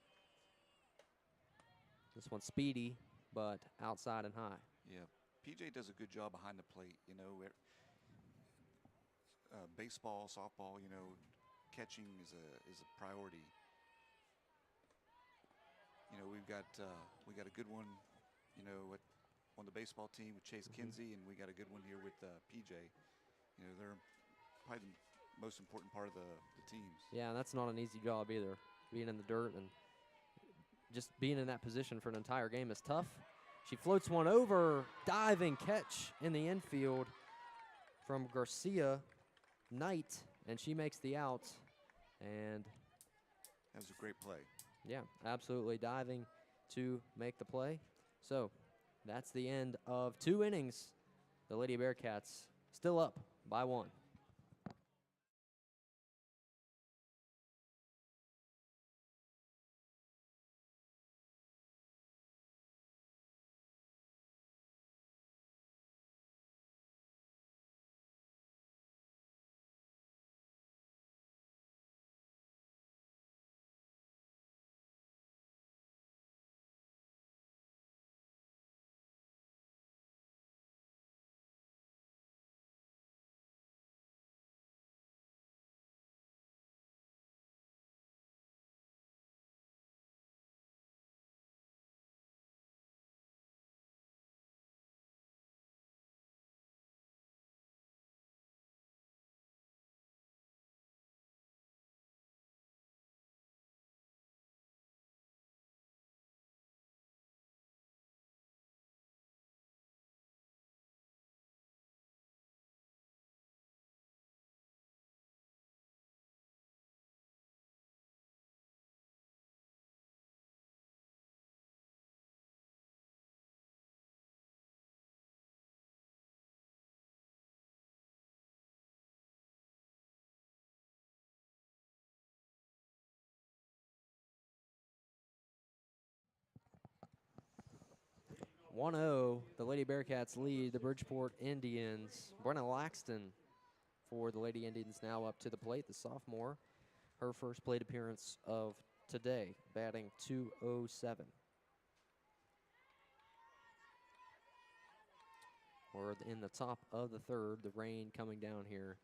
This one's speedy, but outside and high. Yeah, P.J. does a good job behind the plate. You know, baseball, softball, you know, catching is a priority. You know, we got a good one, you know, on the baseball team with Chase Kinsey, and we got a good one here with P.J. You know, they're probably the most important part of the teams. Yeah, and that's not an easy job either. Being in the dirt and just being in that position for an entire game is tough. She floats one over, diving catch in the infield from Garcia Knight, and she makes the out. And that was a great play. yeah, absolutely diving to make the play. So that's the end of 2 innings. The Lady Bearcats still up by 1. One zero, the Lady Bearcats lead the Bridgeport Indians. Brenna Laxton for the Lady Indians now up to the plate, the sophomore. Her first plate appearance of today, batting .207. We're in the top of the third, the rain coming down here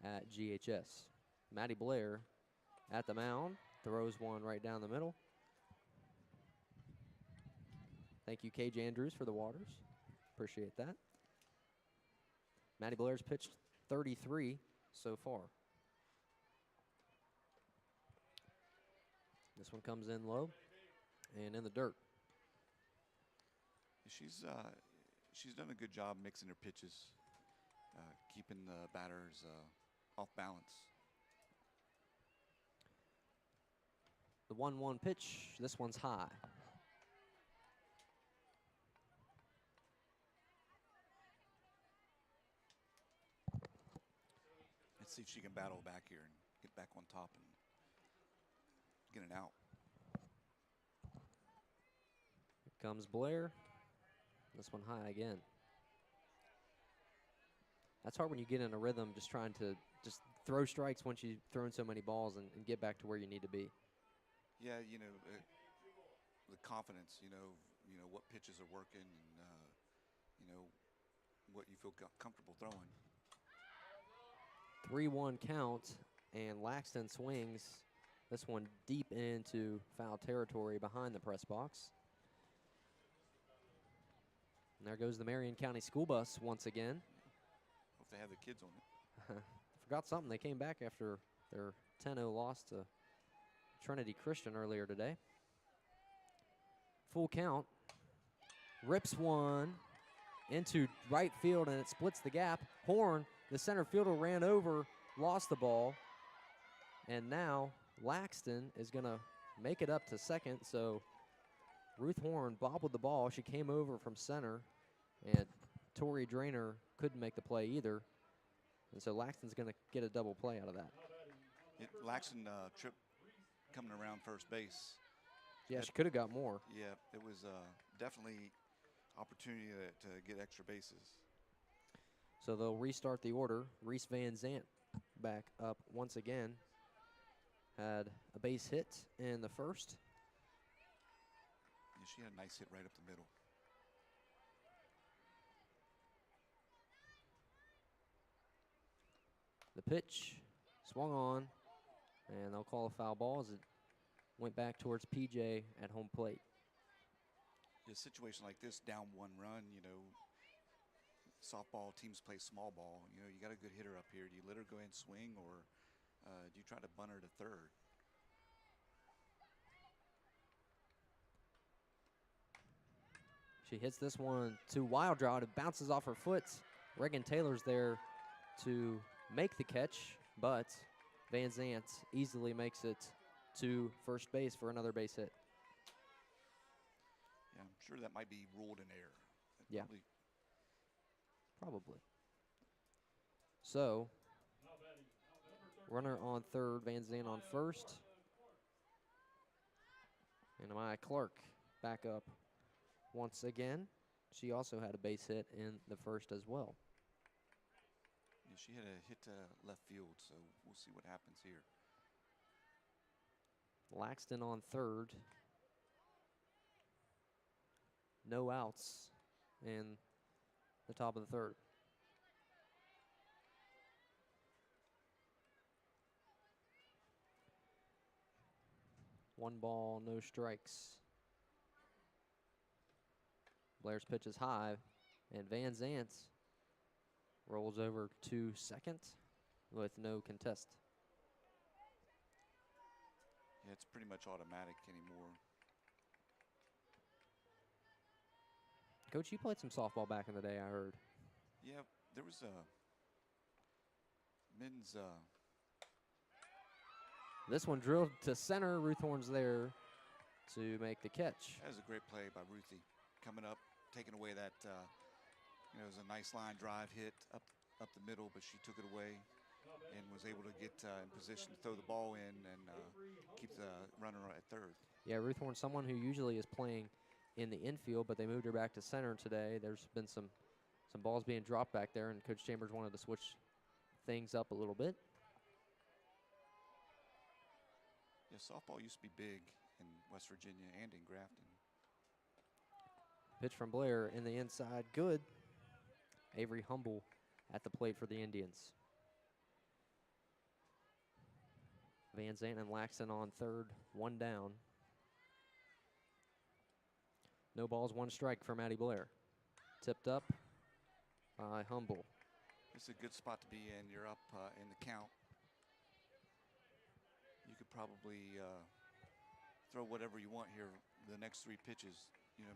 at GHS. Maddie Blair at the mound, throws one right down the middle. Thank you, Cage Andrews, for the waters. Appreciate that. Maddie Blair's pitched 33 so far. This one comes in low and in the dirt. She's done a good job mixing her pitches, keeping the batters off balance. The 1-1 pitch, this one's high. Let's see if she can battle back here and get back on top and get it out. Here comes Blair. This one high again. That's hard when you get in a rhythm, just trying to just throw strikes once you've thrown so many balls and get back to where you need to be. Yeah, you know, the confidence, you know what pitches are working and, you know, what you feel comfortable throwing. 3-1 count, and Laxton swings this one deep into foul territory behind the press box. And there goes the Marion County School Bus once again. Hope they have the kids on it. Forgot something. They came back after their 10-0 loss to Trinity Christian earlier today. Full count. Rips one into right field, and it splits the gap. Horn, the center fielder, ran over, lost the ball. And now Laxton is going to make it up to second. So Ruth Horn bobbled the ball. She came over from center, and Tori Drainer couldn't make the play either. And so Laxton's going to get a double play out of that. Laxton trip coming around first base. Yeah, she could have got more. Yeah, it was definitely opportunity to get extra bases. So they'll restart the order. Reese Van Zant back up once again. Had a base hit in the first. Yeah, she had a nice hit right up the middle. The pitch swung on, and they'll call a foul ball as it went back towards PJ at home plate. In a situation like this, down 1 run, you know, softball teams play small ball. You know, you got a good hitter up here. Do you let her go ahead and swing, or do you try to bunt her to third? She hits this one to wild draw. It bounces off her foot. Reagan Taylor's there to make the catch, but Van Zant easily makes it to first base for another base hit. sure that might be ruled an error. Yeah. Probably. So, runner on third, Van Zandt on first. And Amaya Clark back up once again. She also had a base hit in the first as well. Yeah, she had a hit to left field, so we'll see what happens here. Laxton on third. No outs in the top of the third. One ball, no strikes. Blair's pitch is high, and Van Zandt rolls over to second with no contest. Yeah, it's pretty much automatic anymore. Coach, you played some softball back in the day, I heard. Yeah, there was a men's. This one drilled to center. Ruthhorn's there to make the catch. That was a great play by Ruthie, coming up, taking away that. It was a nice line drive hit up the middle, but she took it away and was able to get in position to throw the ball in and keep the runner at third. Yeah, Ruthhorn, someone who usually is playing in the infield, but they moved her back to center today. There's been some balls being dropped back there, and Coach Chambers wanted to switch things up a little bit. Yeah, softball used to be big in West Virginia and in Grafton. Pitch from Blair in the inside, good. Avery Humble at the plate for the Indians. Van Zandt and Laxton on third, one down. No balls, one strike for Maddie Blair. Tipped up by Humble. It's a good spot to be in. You're up in the count. You could probably throw whatever you want here the next three pitches.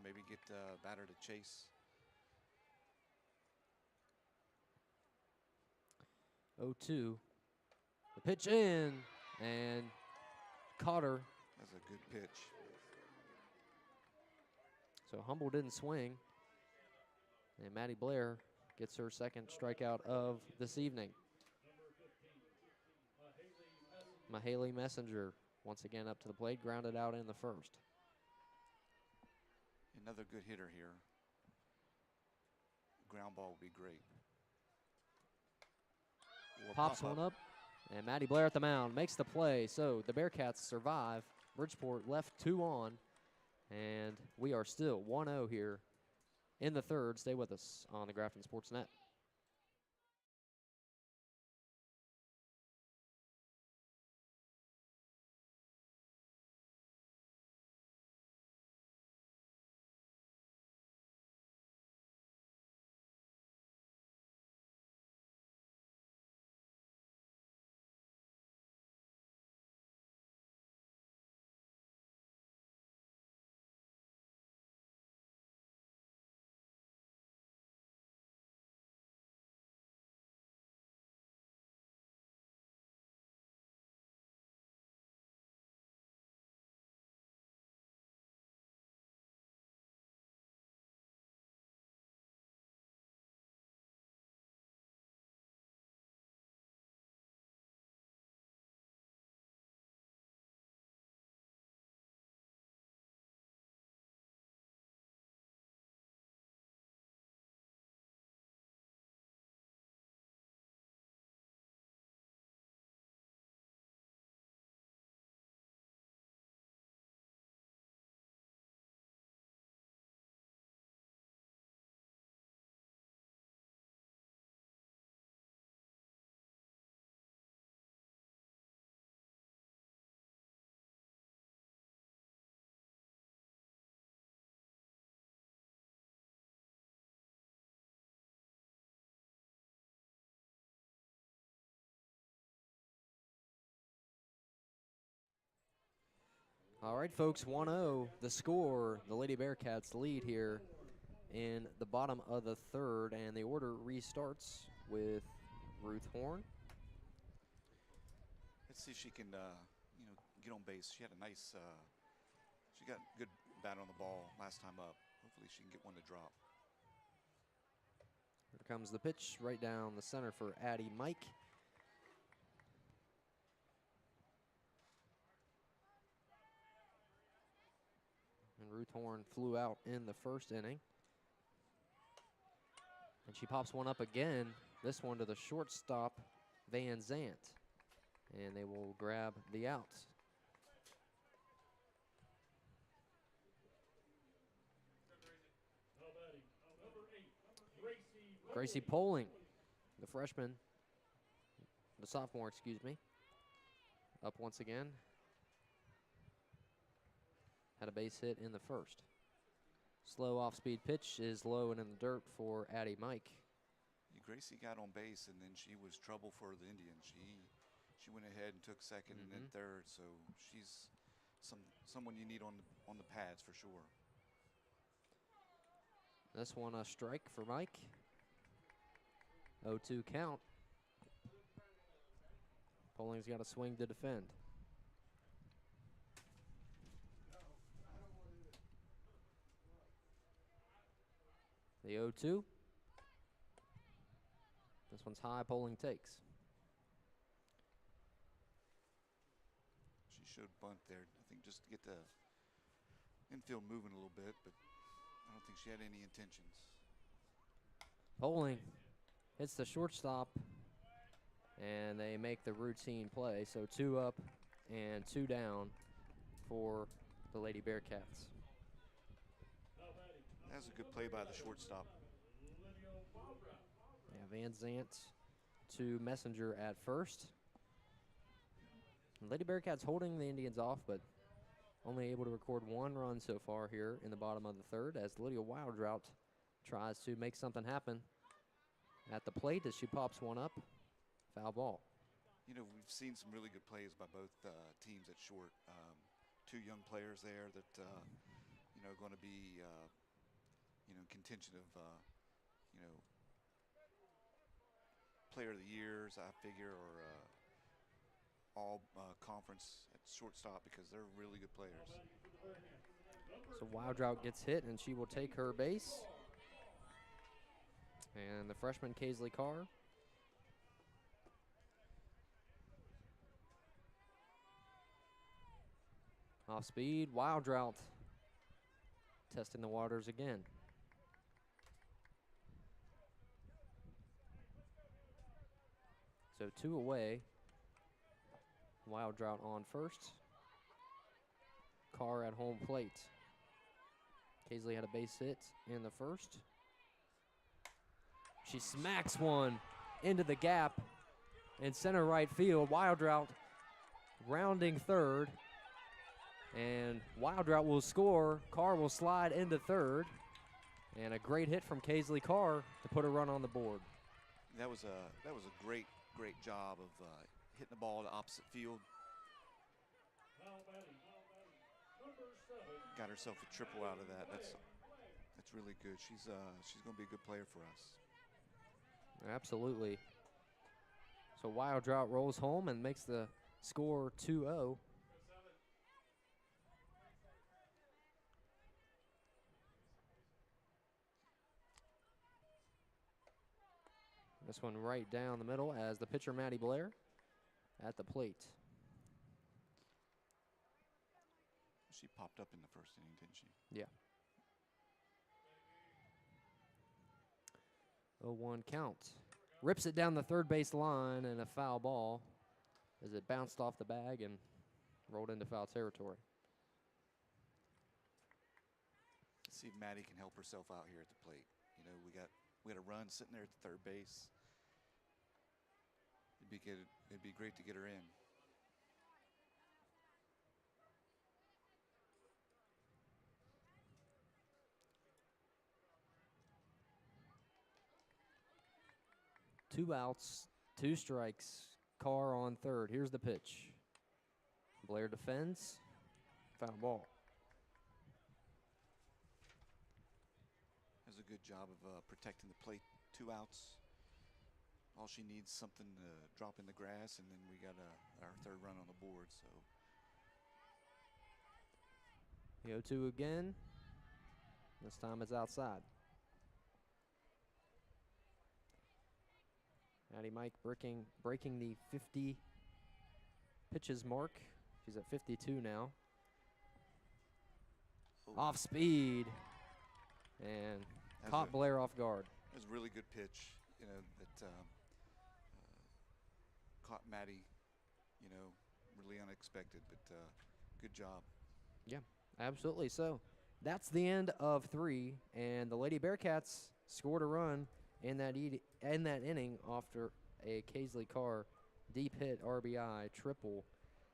Maybe get batter to chase. 0-2. The pitch in, and caught her. That's a good pitch. So Humble didn't swing. And Maddie Blair gets her second strikeout of this evening. Mahaley Messenger once again up to the plate, grounded out in the first. Another good hitter here. Ground ball would be great. Pops one up, and Maddie Blair at the mound makes the play. So the Bearcats survive. Bridgeport left 2 on, and we are still 1-0 here in the third. Stay with us on the Grafton Sports Net. All right, folks, 1-0, the score. The Lady Bearcats lead here in the bottom of the third, and the order restarts with Ruth Horn. Let's see if she can, get on base. She had a nice, she got good bat on the ball last time up. hopefully she can get one to drop. Here comes the pitch right down the center for Addie Mike. And Ruth Horn flew out in the first inning. And she pops one up again, this one to the shortstop, Van Zant. And they will grab the out. Gracie Poling, the freshman, the sophomore, excuse me, up once again. Had a base hit in the first. Slow off-speed pitch is low and in the dirt for Addie Mike. Gracie got on base, and then she was trouble for the Indians. She went ahead and took second and then third, so she's someone you need on the pads for sure. This one a strike for Mike. 0-2 count. Poling's got a swing to defend. The 0-2. This one's high, Poling takes. She showed bunt there, I think, just to get the infield moving a little bit, but I don't think she had any intentions. Poling hits the shortstop, and they make the routine play. So 2 up and 2 down for the Lady Bearcats. That was a good play by the shortstop. Yeah, Van Zant to Messenger at first. Lady Bearcats holding the Indians off, but only able to record 1 run so far here in the bottom of the third as Lydia Wildrout tries to make something happen at the plate as she pops one up. Foul ball. You know, we've seen some really good plays by both teams at short. 2 young players there that, you know, going to be, you know, contention of, you know, player of the years, I figure, or all conference at shortstop because they're really good players. So Wildrout gets hit, and she will take her base. And the freshman, Kaisley Carr. Off speed, Wildrout testing the waters again. So 2 away. Wildrout on first. Carr at home plate. Kaisley had a base hit in the first. She smacks one into the gap in center right field. Wildrout rounding third. And Wildrout will score. Carr will slide into third. And a great hit from Kaisley Carr to put a run on the board. That was a great job of hitting the ball to opposite field. Got herself a triple out of that. That's really good. She's going to be a good player for us. Absolutely. So Wildrout rolls home and makes the score 2-0. This one right down the middle as the pitcher, Maddie Blair, at the plate. She popped up in the first inning, didn't she? Yeah. 0-1 count. Rips it down the third base line, and a foul ball as it bounced off the bag and rolled into foul territory. Let's see if Maddie can help herself out here at the plate. You know, we had a run sitting there at the third base. It'd be great to get her in. Two outs, 2 strikes. Carr on third. Here's the pitch. Blair defends. Foul ball. Does a good job of protecting the plate. 2 outs. All she needs something to drop in the grass, and then we got our third run on the board. So The 0-2 again. This time it's outside. Maddie Mike breaking the 50 pitches mark. She's at 52 now. Oh. Off speed. And caught Blair off guard. It was a really good pitch, that caught Maddie, really unexpected, but good job. Yeah, absolutely. So that's the end of 3, and the Lady Bearcats scored a run in that inning after a Kaisley Carr deep hit RBI triple,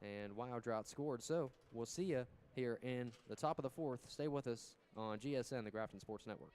and Wild Drought scored. So we'll see you here in the top of the 4th. Stay with us on GSN, the Grafton Sports Network.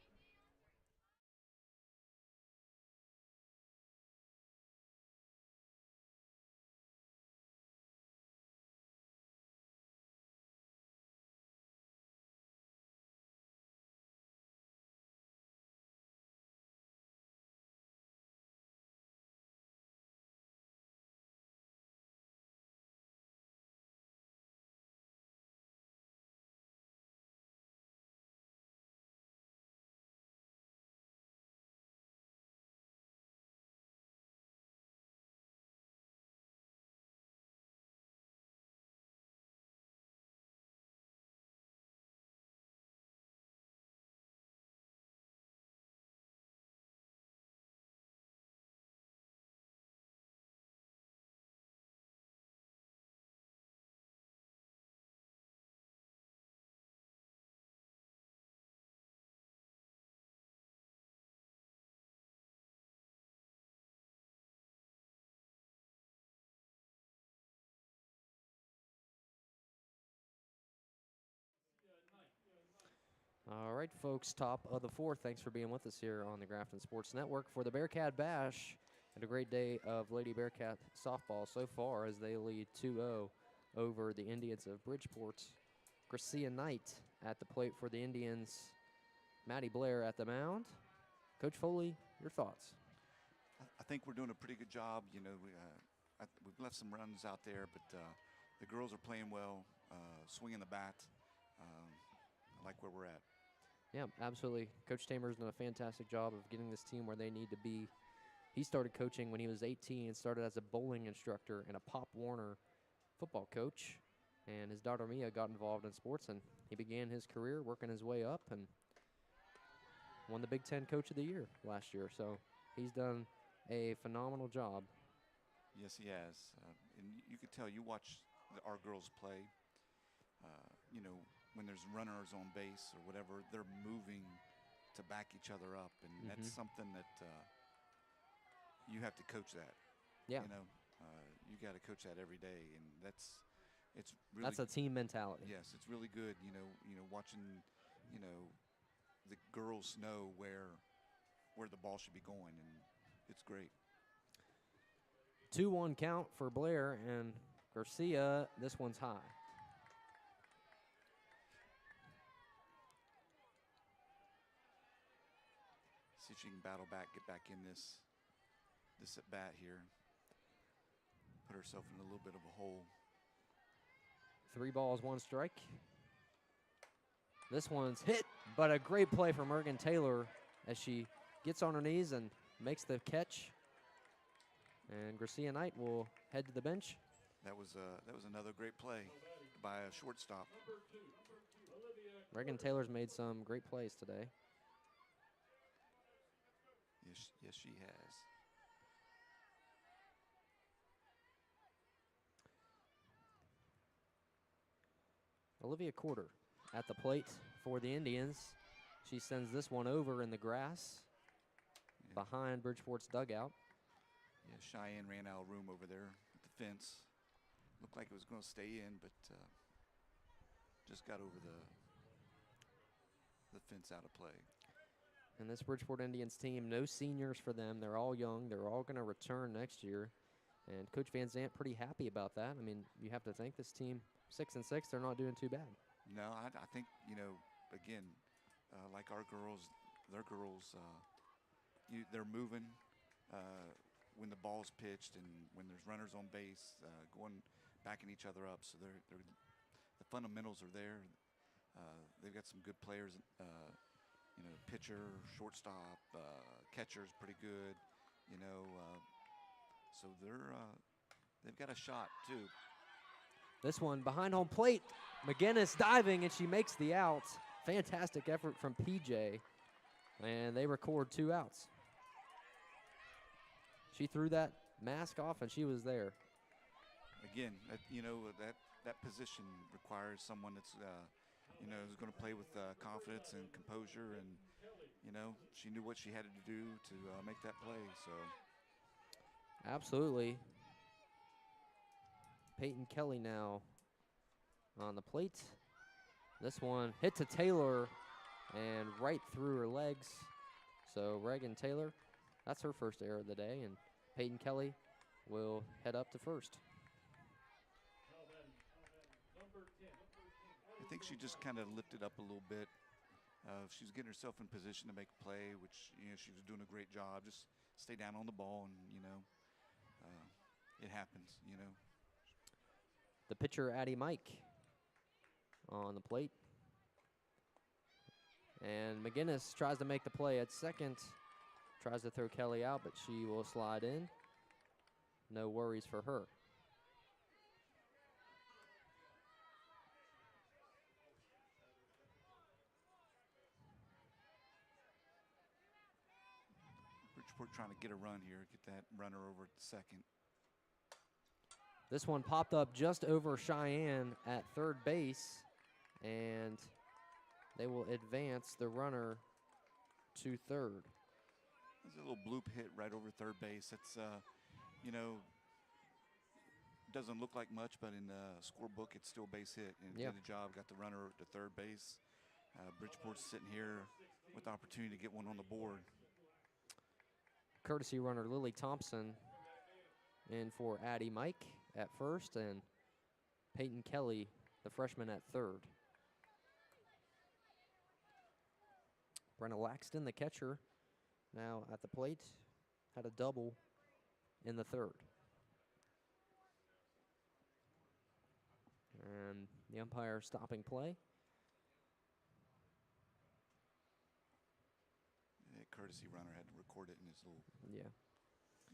All right, folks, top of the 4th. Thanks for being with us here on the Grafton Sports Network for the Bearcat Bash. And a great day of Lady Bearcat softball so far as they lead 2-0 over the Indians of Bridgeport. Gracia Knight at the plate for the Indians. Maddie Blair at the mound. Coach Foley, your thoughts? I think we're doing a pretty good job. We've left some runs out there, but the girls are playing well, swinging the bat. I like where we're at. Yeah, absolutely. Coach Tamer's done a fantastic job of getting this team where they need to be. He started coaching when he was 18 and started as a bowling instructor and a Pop Warner football coach. And his daughter Mia got involved in sports, and he began his career working his way up and won the Big Ten Coach of the Year last year. So he's done a phenomenal job. Yes, he has. And you could tell, you watch our girls play, when there's runners on base or whatever, they're moving to back each other up. And that's something that you have to coach that. Yeah. You got to coach that every day. And it's really. That's a team mentality. Yes, it's really good, watching, the girls know where the ball should be going. And it's great. 2-1 count for Blair and Garcia. This one's high. See if she can battle back, get back in this at bat here. Put herself in a little bit of a hole. 3 balls, 1 strike. This one's hit, but a great play from Morgan Taylor as she gets on her knees and makes the catch. And Gracia Knight will head to the bench. That was another great play by a shortstop. Morgan Taylor's made some great plays today. Yes, she has. Olivia Corder at the plate for the Indians. She sends this one over in the grass behind Bridgeport's dugout. Yeah, Cheyenne ran out of room over there at the fence. Looked like it was going to stay in, but just got over the fence out of play. And this Bridgeport Indians team, no seniors for them. They're all young. They're all going to return next year. And Coach Van Zandt pretty happy about that. I mean, you have to think this team, 6-6, they're not doing too bad. No, I think, again, like our girls, their girls, they're moving when the ball's pitched and when there's runners on base, backing each other up. So the fundamentals are there. They've got some good players pitcher, shortstop, catcher's pretty good. So they've got a shot too. This one behind home plate. McGinnis diving, and she makes the out. Fantastic effort from PJ, and they record 2 outs. She threw that mask off, and she was there. Again, that position requires someone that's who's going to play with confidence and composure, and she knew what she had to do to make that play. So absolutely. Peyton Kelly now on the plate. This one hit to Taylor and right through her legs. So Reagan Taylor, that's her first error of the day, and Peyton Kelly will head up to first. I think she just kind of lifted up a little bit. She was getting herself in position to make a play, which she was doing a great job. Just stay down on the ball, and it happens. The pitcher, Addie Mike, on the plate. And McGinnis tries to make the play at second. Tries to throw Kelly out, but she will slide in. No worries for her. Bridgeport trying to get a run here, get that runner over at second. This one popped up just over Cheyenne at third base, and they will advance the runner to third. There's a little bloop hit right over third base. It's, doesn't look like much, but in the scorebook, it's still base hit. And yep. Did a job, got the runner to third base. Bridgeport's sitting here with the opportunity to get one on the board. Courtesy runner Lily Thompson in for Addie Mike at first, and Peyton Kelly, the freshman, at third. Brenna Laxton, the catcher, now at the plate, had a double in the third. And the umpire stopping play. The courtesy runner had to record it in his little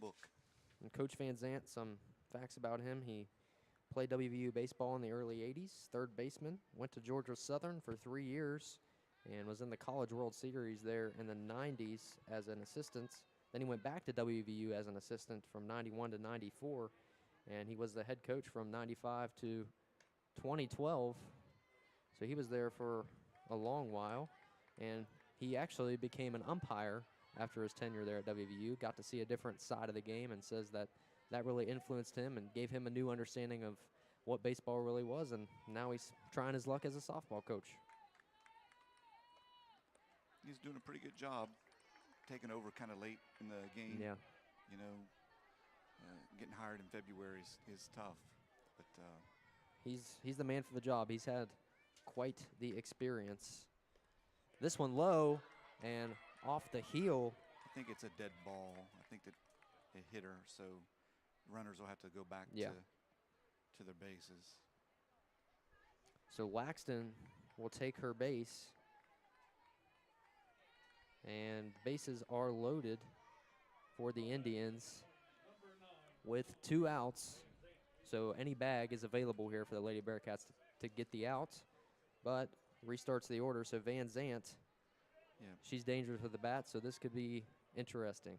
book. And Coach Van Zant, some facts about him. He played WVU baseball in the early 80s, third baseman, went to Georgia Southern for 3 years, and was in the College World Series there in the 90s as an assistant. Then he went back to WVU as an assistant from 91 to 94, and he was the head coach from 95 to 2012. So he was there for a long while, and he actually became an umpire after his tenure there at WVU, got to see a different side of the game, and says that really influenced him and gave him a new understanding of what baseball really was, and now he's trying his luck as a softball coach. He's doing a pretty good job, taking over kind of late in the game. Yeah. Getting hired in February is tough, but he's the man for the job. He's had quite the experience. This one low and off the heel. I think it's a dead ball. I think that it hit her, so runners will have to go back to their bases. So Laxton will take her base, and bases are loaded for the Indians with 2 outs. So any bag is available here for the Lady Bearcats to get the out, but restarts the order. So Van Zant, she's dangerous with the bat, so this could be interesting.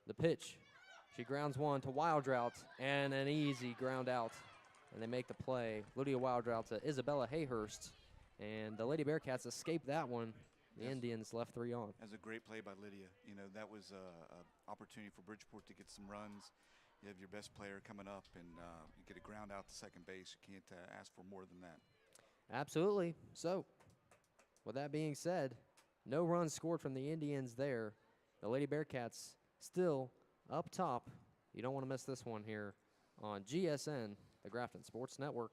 The pitch, she grounds one to Wildrout, and an easy ground out, and they make the play. Lydia Wildrout to Isabella Hayhurst, and the Lady Bearcats escape that one. The Indians left 3 on. That's a great play by Lydia. That was an opportunity for Bridgeport to get some runs. You have your best player coming up, and you get a ground out to second base. You can't ask for more than that. Absolutely. So, with that being said, no runs scored from the Indians there. The Lady Bearcats still up top. You don't want to miss this one here on GSN, the Grafton Sports Network.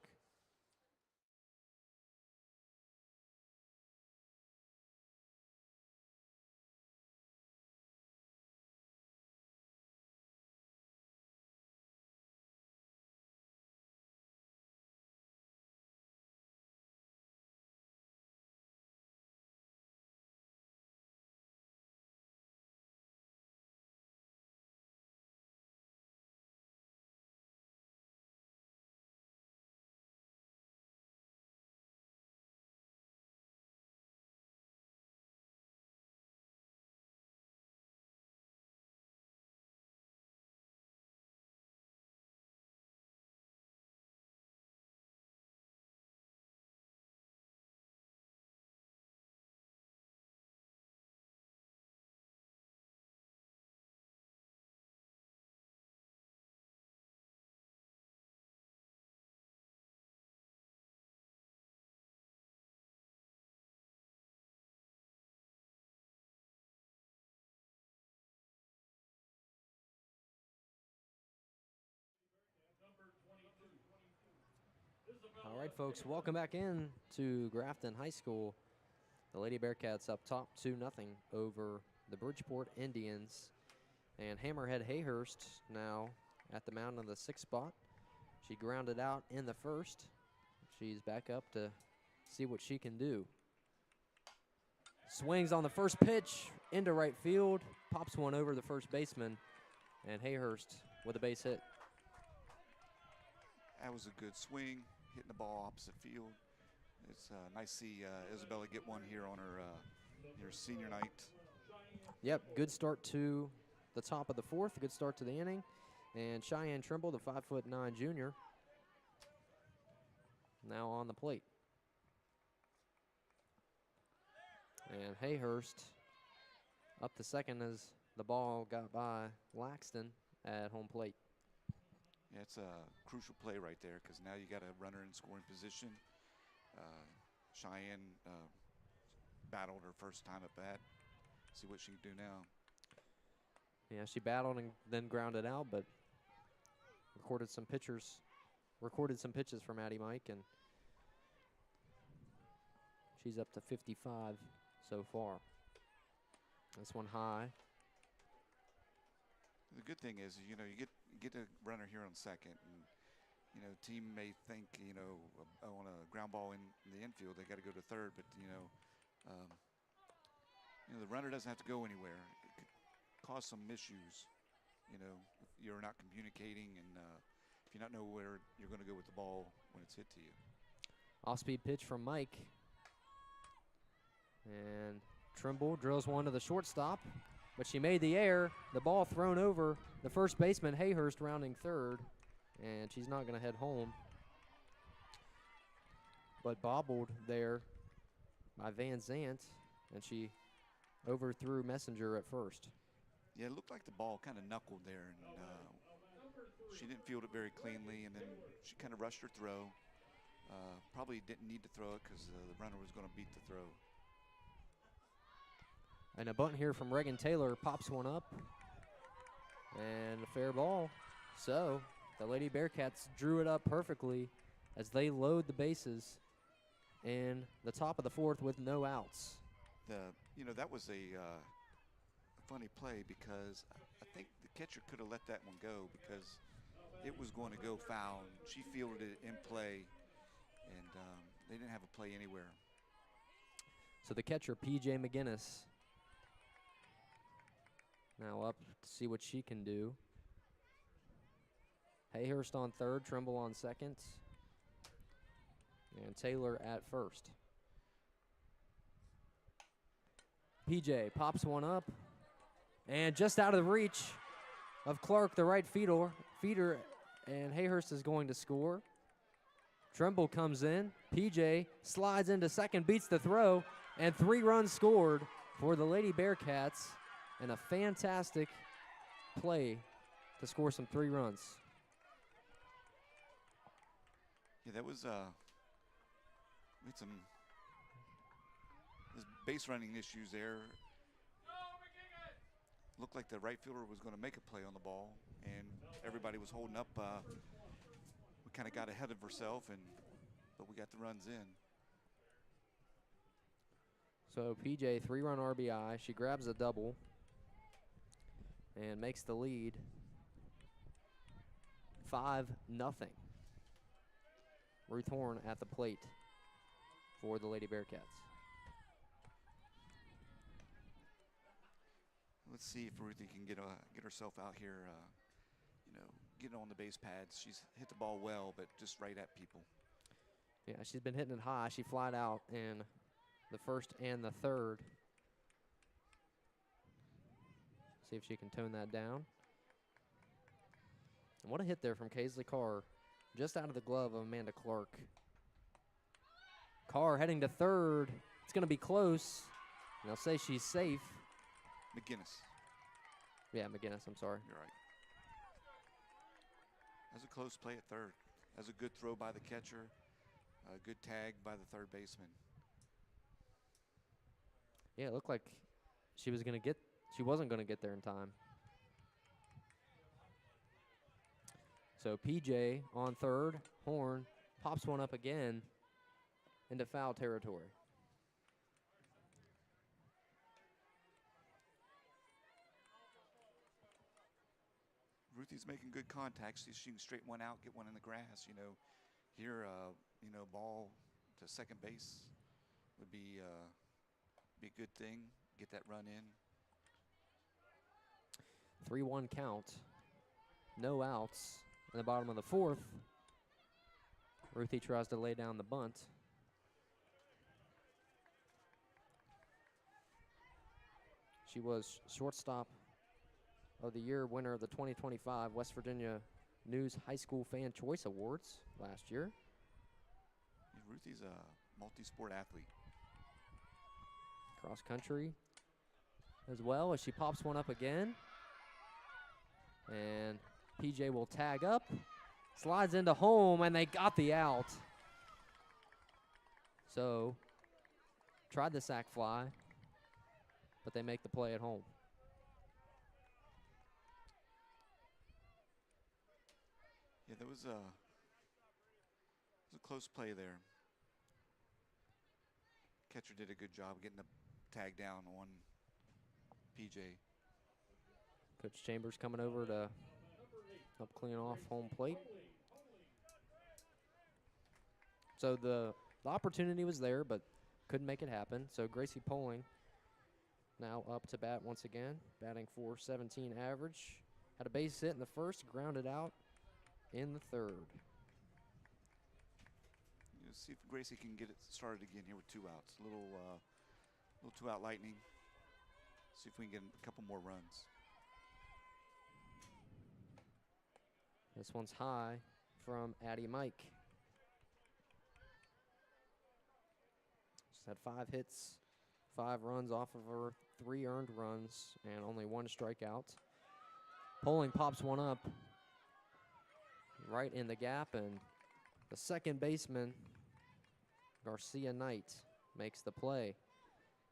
All right, folks, welcome back in to Grafton High School. The Lady Bearcats up top 2-0 over the Bridgeport Indians. And Hammerhead Hayhurst now at the mound of the 6th spot. She grounded out in the first. She's back up to see what she can do. Swings on the first pitch into right field, pops one over the first baseman, and Hayhurst with a base hit. That was a good swing, hitting the ball opposite field. It's nice to see Isabella get one here on her senior night. Yep, good start to the top of the 4th, good start to the inning. And Cheyenne Trimble, the 5'9" junior, now on the plate. And Hayhurst up to second as the ball got by Laxton at home plate. Yeah, it's a crucial play right there because now you got a runner in scoring position. Cheyenne battled her first time at bat. See what she can do now. Yeah, she battled and then grounded out, but recorded some pitches from Addie Mike, and she's up to 55 so far. This one high. The good thing is, you get a runner here on second, and team may think, on a ground ball in the infield, they got to go to third, but the runner doesn't have to go anywhere. It could cause some issues, if you're not communicating and if you not know where you're going to go with the ball when it's hit to you. Off-speed pitch from Mike. And Trimble drills one to the shortstop, but she made the error. The ball thrown over the first baseman, Hayhurst, rounding third, and she's not going to head home. But bobbled there by Van Zant, and she overthrew Messenger at first. Yeah, it looked like the ball kind of knuckled there, and she didn't field it very cleanly, and then she kind of rushed her throw. Probably didn't need to throw it because the runner was going to beat the throw. And a bunt here from Reagan Taylor, pops one up, and a fair ball. So the Lady Bearcats drew it up perfectly as they load the bases in the top of the 4th with no outs. That was a funny play because I think the catcher could have let that one go because it was going to go foul. She fielded it in play, and they didn't have a play anywhere. So the catcher, P.J. McGinnis, now up to see what she can do. Hayhurst on third, Trimble on second, and Taylor at first. PJ pops one up, and just out of the reach of Clark, the right feeder, and Hayhurst is going to score. Trimble comes in. PJ slides into second, beats the throw, and 3 runs scored for the Lady Bearcats, and a fantastic play to score some 3 runs. Yeah, that was we had some base running issues there. Looked like the right fielder was going to make a play on the ball, and everybody was holding up. We kind of got ahead of herself, but we got the runs in. So PJ, 3-run RBI. She grabs a double and makes the lead 5-0. Ruth Horn at the plate for the Lady Bearcats. Let's see if Ruthie can get herself out here, getting on the base pads. She's hit the ball well, but just right at people. Yeah, she's been hitting it high. She flied out in the first and the third. See if she can tone that down. And what a hit there from Kaisley Carr, just out of the glove of Amanda Clark. Carr heading to third. It's going to be close. And they'll say she's safe. McGinnis. Yeah, McGinnis, I'm sorry. You're right. That's a close play at third. That's a good throw by the catcher. A good tag by the third baseman. Yeah, it looked like she wasn't going to get there in time. So PJ on third, Horn pops one up again into foul territory. Ruthie's making good contact. She can straighten one out, get one in the grass. Here, ball to second base would be a good thing. Get that run in. 3-1 count. No outs in the bottom of the fourth. Ruthie tries to lay down the bunt. She was shortstop of the year, winner of the 2025 West Virginia News High School Fan Choice Awards last year. Ruthie's a multi-sport athlete. Cross country as well, as she pops one up again. And PJ will tag up, slides into home, and they got the out. So, tried the sac fly, but they make the play at home. Yeah, there was a close play there. Catcher did a good job getting the tag down on PJ. Coach Chambers coming over to help clean off home plate. So the opportunity was there, but couldn't make it happen. So Gracie Poling now up to bat once again, batting .417 average. Had a base hit in the first, grounded out in the third. See if Gracie can get it started again here with 2 outs. Little 2-out lightning. See if we can get a couple more runs. This one's high from Addie Mike. She's had 5 hits, 5 runs off of her 3 earned runs, and only 1 strikeout. Poling pops one up right in the gap, and the second baseman, Garcia Knight, makes the play.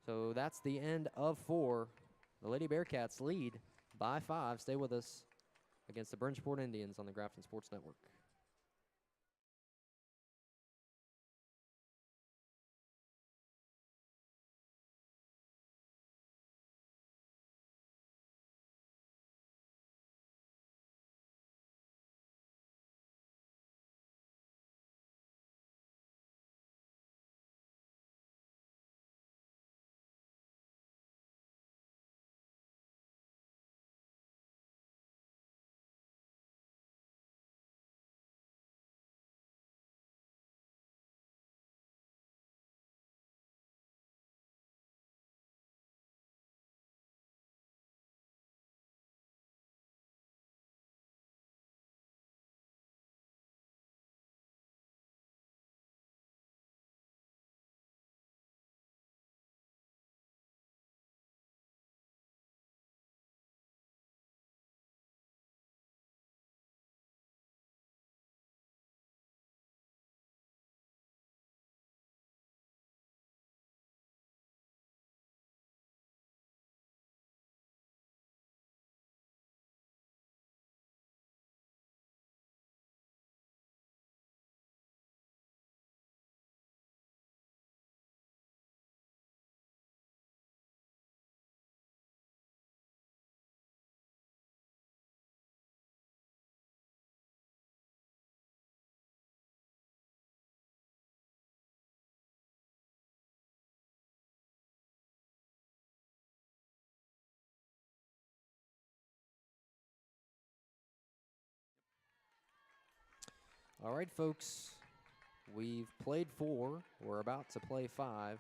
So that's the end of 4. The Lady Bearcats lead by 5. Stay with us against the Bridgeport Indians on the Grafton Sports Network. All right, folks, we've played 4. We're about to play 5,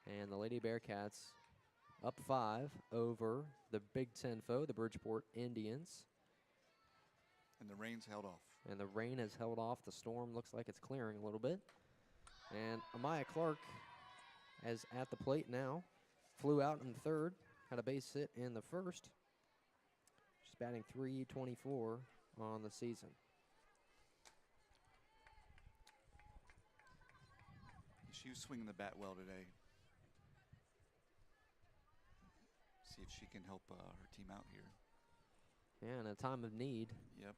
and the Lady Bearcats up 5 over the Big Ten foe, the Bridgeport Indians. And the rain's held off. And the rain has held off. The storm looks like it's clearing a little bit. And Amaya Clark is at the plate now. Flew out in the third, had a base hit in the first. She's batting .324 on the season. She was swinging the bat well today. See if she can help her team out here. Yeah, in a time of need. Yep.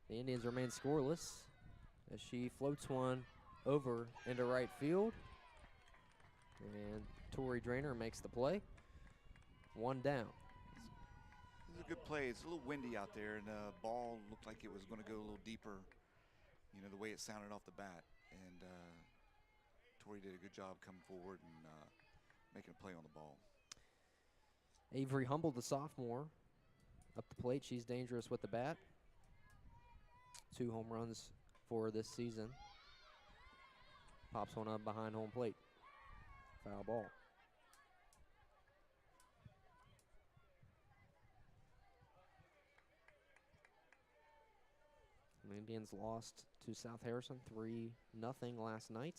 The Indians remain scoreless as she floats one over into right field. And Tori Drainer makes the play. One down. This is a good play. It's a little windy out there, and the ball looked like it was going to go a little deeper, you know, the way it sounded off the bat. And Tori did a good job coming forward and making a play on the ball. Avery Humble, the sophomore, up the plate. She's dangerous with the bat. 2 home runs for this season. Pops one up behind home plate. Foul ball. The Indians lost to South Harrison 3-0 last night.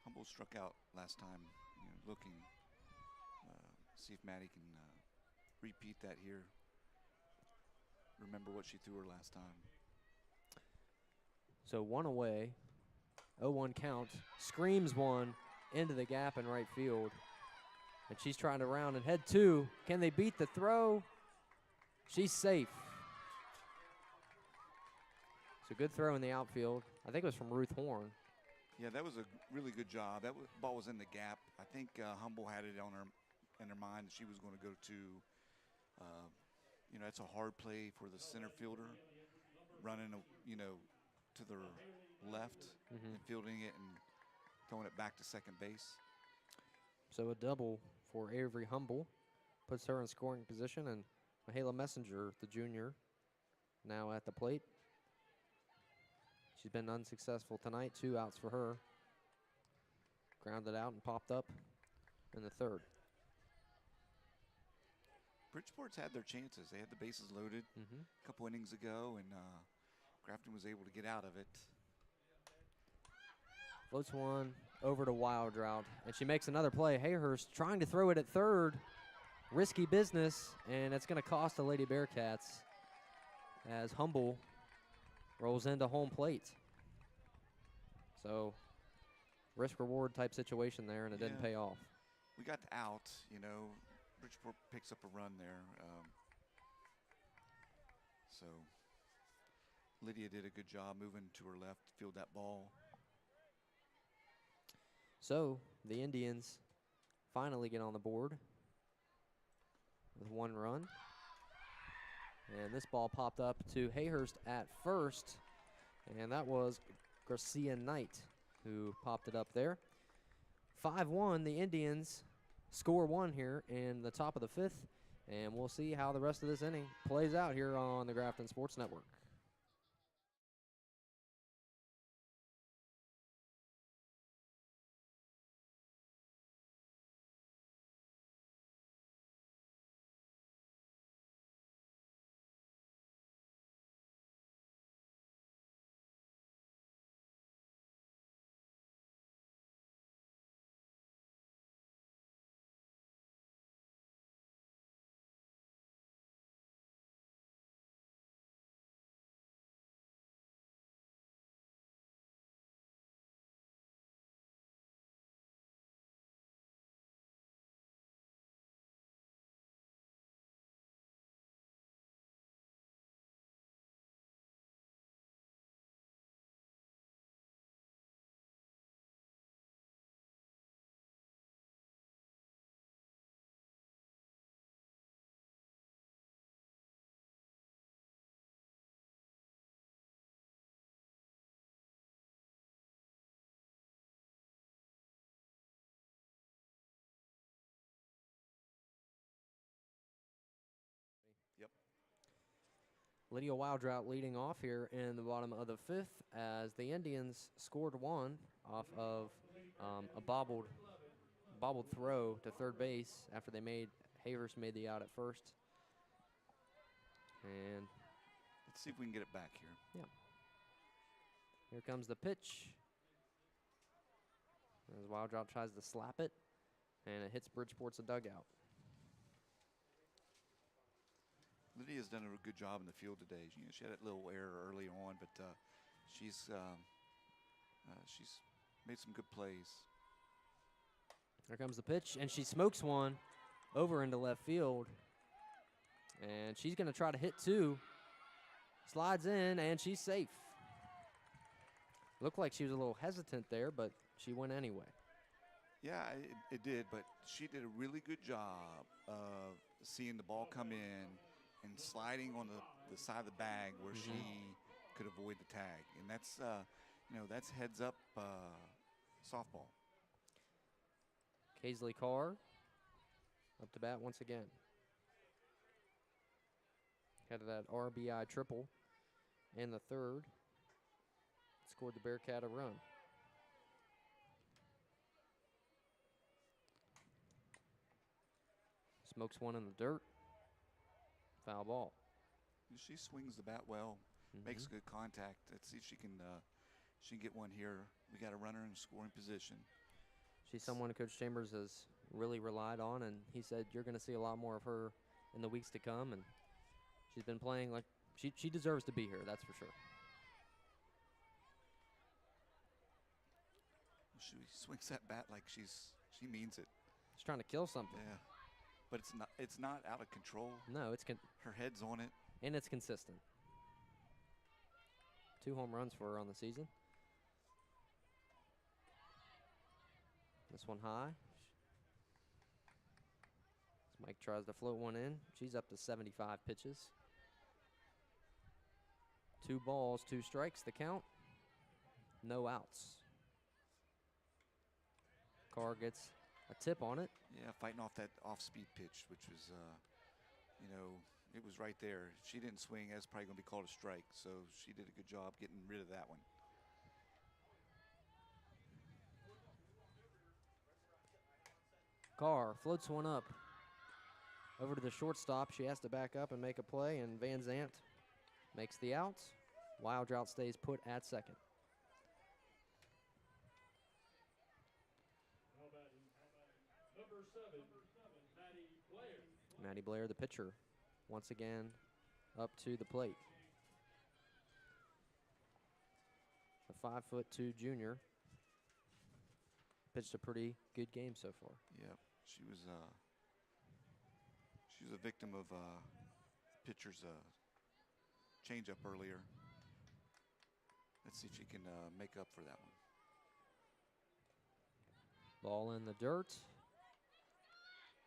Humble struck out last time, you know, looking, see if Maddie can repeat that here. Remember what she threw her last time. So one away, 0-1 count, screams one into the gap in right field. And she's trying to round and head 2. Can they beat the throw? She's safe. So good throw in the outfield. I think it was from Ruth Horn. Yeah, that was a really good job. That ball was in the gap. I think Humble had it in her mind that she was going to go to, you know, it's a hard play for the center fielder, running, you know, to the left and fielding it and throwing it back to second base. So a double for Avery Humble puts her in scoring position, and Mahala Messenger, the junior, now at the plate. She's been unsuccessful tonight. 2 outs for her. Grounded out and popped up in the 3rd. Bridgeport's had their chances. They had the bases loaded a couple innings ago, and Grafton was able to get out of it. Floats one over to Wild Drought, and she makes another play. Hayhurst trying to throw it at 3rd. Risky business, and it's going to cost the Lady Bearcats as Humble rolls into home plate. So risk-reward type situation there, and it didn't pay off. We got out, you know. Bridgeport picks up a run there. So Lydia did a good job moving to her left to field that ball. So the Indians finally get on the board with 1 run. And this ball popped up to Hayhurst at first, and that was Garcia Knight who popped it up there. 5-1, the Indians score 1 here in the top of the 5th, and we'll see how the rest of this inning plays out here on the Grafton Sports Network. Yep. Lydia Wildrout leading off here in the bottom of the 5th as the Indians scored 1 off of a bobbled throw to 3rd base after Hayhurst made the out at first. And let's see if we can get it back here. Yeah. Here comes the pitch. As Wildrout tries to slap it, and it hits Bridgeport's dugout. Lydia's done a good job in the field today. You know, she had that little error early on, but she's made some good plays. Here comes the pitch, and she smokes one over into left field. And she's going to try to hit 2. Slides in, and she's safe. Looked like she was a little hesitant there, but she went anyway. Yeah, it did, but she did a really good job of seeing the ball come in and sliding on the side of the bag where she could avoid the tag. And that's, that's heads up softball. Kaisley Carr up to bat once again. Had that RBI triple in the third. Scored the Bearcat a run. Smokes one in the dirt. Foul ball. She swings the bat well, makes good contact. Let's see if she can get one here. We got a runner in scoring position. She's someone Coach Chambers has really relied on, and he said you're going to see a lot more of her in the weeks to come, and she's been playing like she deserves to be here, that's for sure. She swings that bat like she means it. She's trying to kill something. Yeah, but it's not out of control. No, her head's on it, and it's consistent. 2 home runs for her on the season. This one high. As Mike tries to float one in. She's up to 75 pitches. 2 balls, 2 strikes, the count. No outs. Carr gets a tip on it. Yeah, fighting off that off-speed pitch, which was, it was right there. If she didn't swing, that's probably going to be called a strike. So she did a good job getting rid of that one. Carr floats one up over to the shortstop. She has to back up and make a play, and Van Zant makes the out. Wild Drought stays put at second. Maddie Blair, the pitcher, once again up to the plate. A 5'2" junior. Pitched a pretty good game so far. Yep, she was a victim of pitcher's changeup earlier. Let's see if she can make up for that one. Ball in the dirt.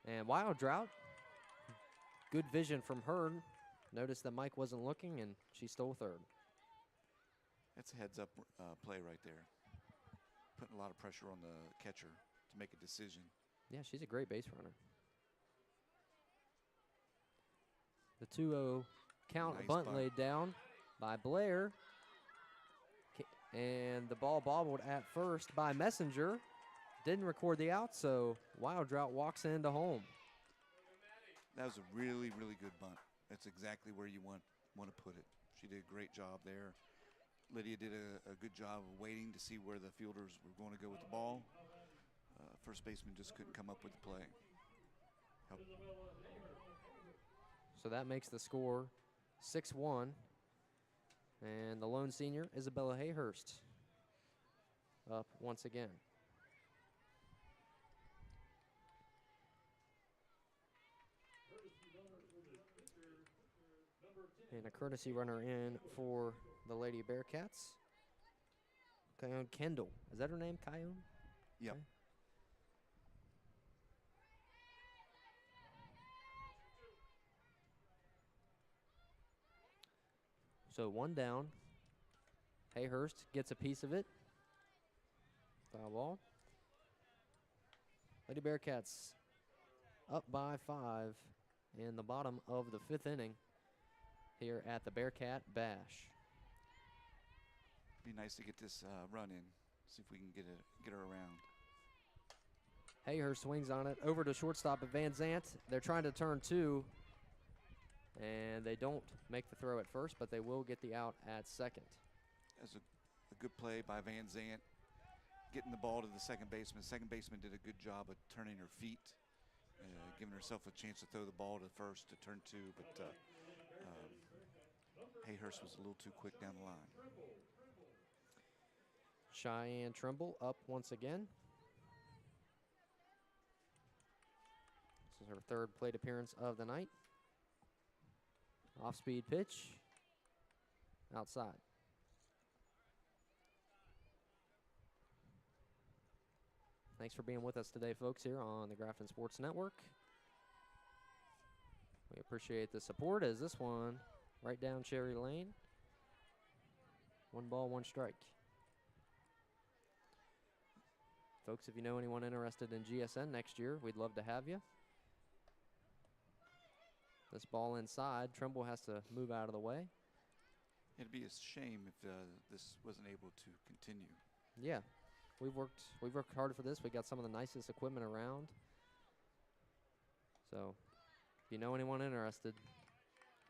And Wild Drought, good vision from her. Noticed that Mike wasn't looking, and she stole third. That's a heads-up play right there. Putting a lot of pressure on the catcher to make a decision. Yeah, she's a great base runner. The 2-0 count, Nice bunt bunt. laid down by Blair. And the ball bobbled at first by Messenger. Didn't record the out, so Wild Drought walks into home. That was a really, really good bunt. That's exactly where you want to put it. She did a great job there. Lydia did a good job of waiting to see where the fielders were going to go with the ball. First baseman just couldn't come up with the play. So that makes the score 6-1. And the lone senior, Isabella Hayhurst, up once again. And a courtesy runner in for the Lady Bearcats. Kyone Kendall. Is that her name, Kyone? Yep. Okay. So 1 down. Hayhurst gets a piece of it. Foul ball. Lady Bearcats up by 5 in the bottom of the 5th inning here at the Bearcat Bash. Be nice to get this run in. See if we can get her around. Hayhurst swings on it over to shortstop at Van Zant. They're trying to turn 2, and they don't make the throw at first, but they will get the out at second. That's a good play by Van Zant, getting the ball to the second baseman. Second baseman did a good job of turning her feet, giving herself a chance to throw the ball to first to turn 2, but Hayhurst was a little too quick down the line. Cheyenne Trimble up once again. This is her 3rd plate appearance of the night. Off-speed pitch. outside. Thanks for being with us today, folks, here on the Grafton Sports Network. We appreciate the support as this one right down Cherry Lane. 1 ball, 1 strike. Folks, if you know anyone interested in GSN next year, we'd love to have you. This ball inside. Trimble has to move out of the way. It'd be a shame if this wasn't able to continue. Yeah, we've worked hard for this. We got some of the nicest equipment around. So, if you know anyone interested,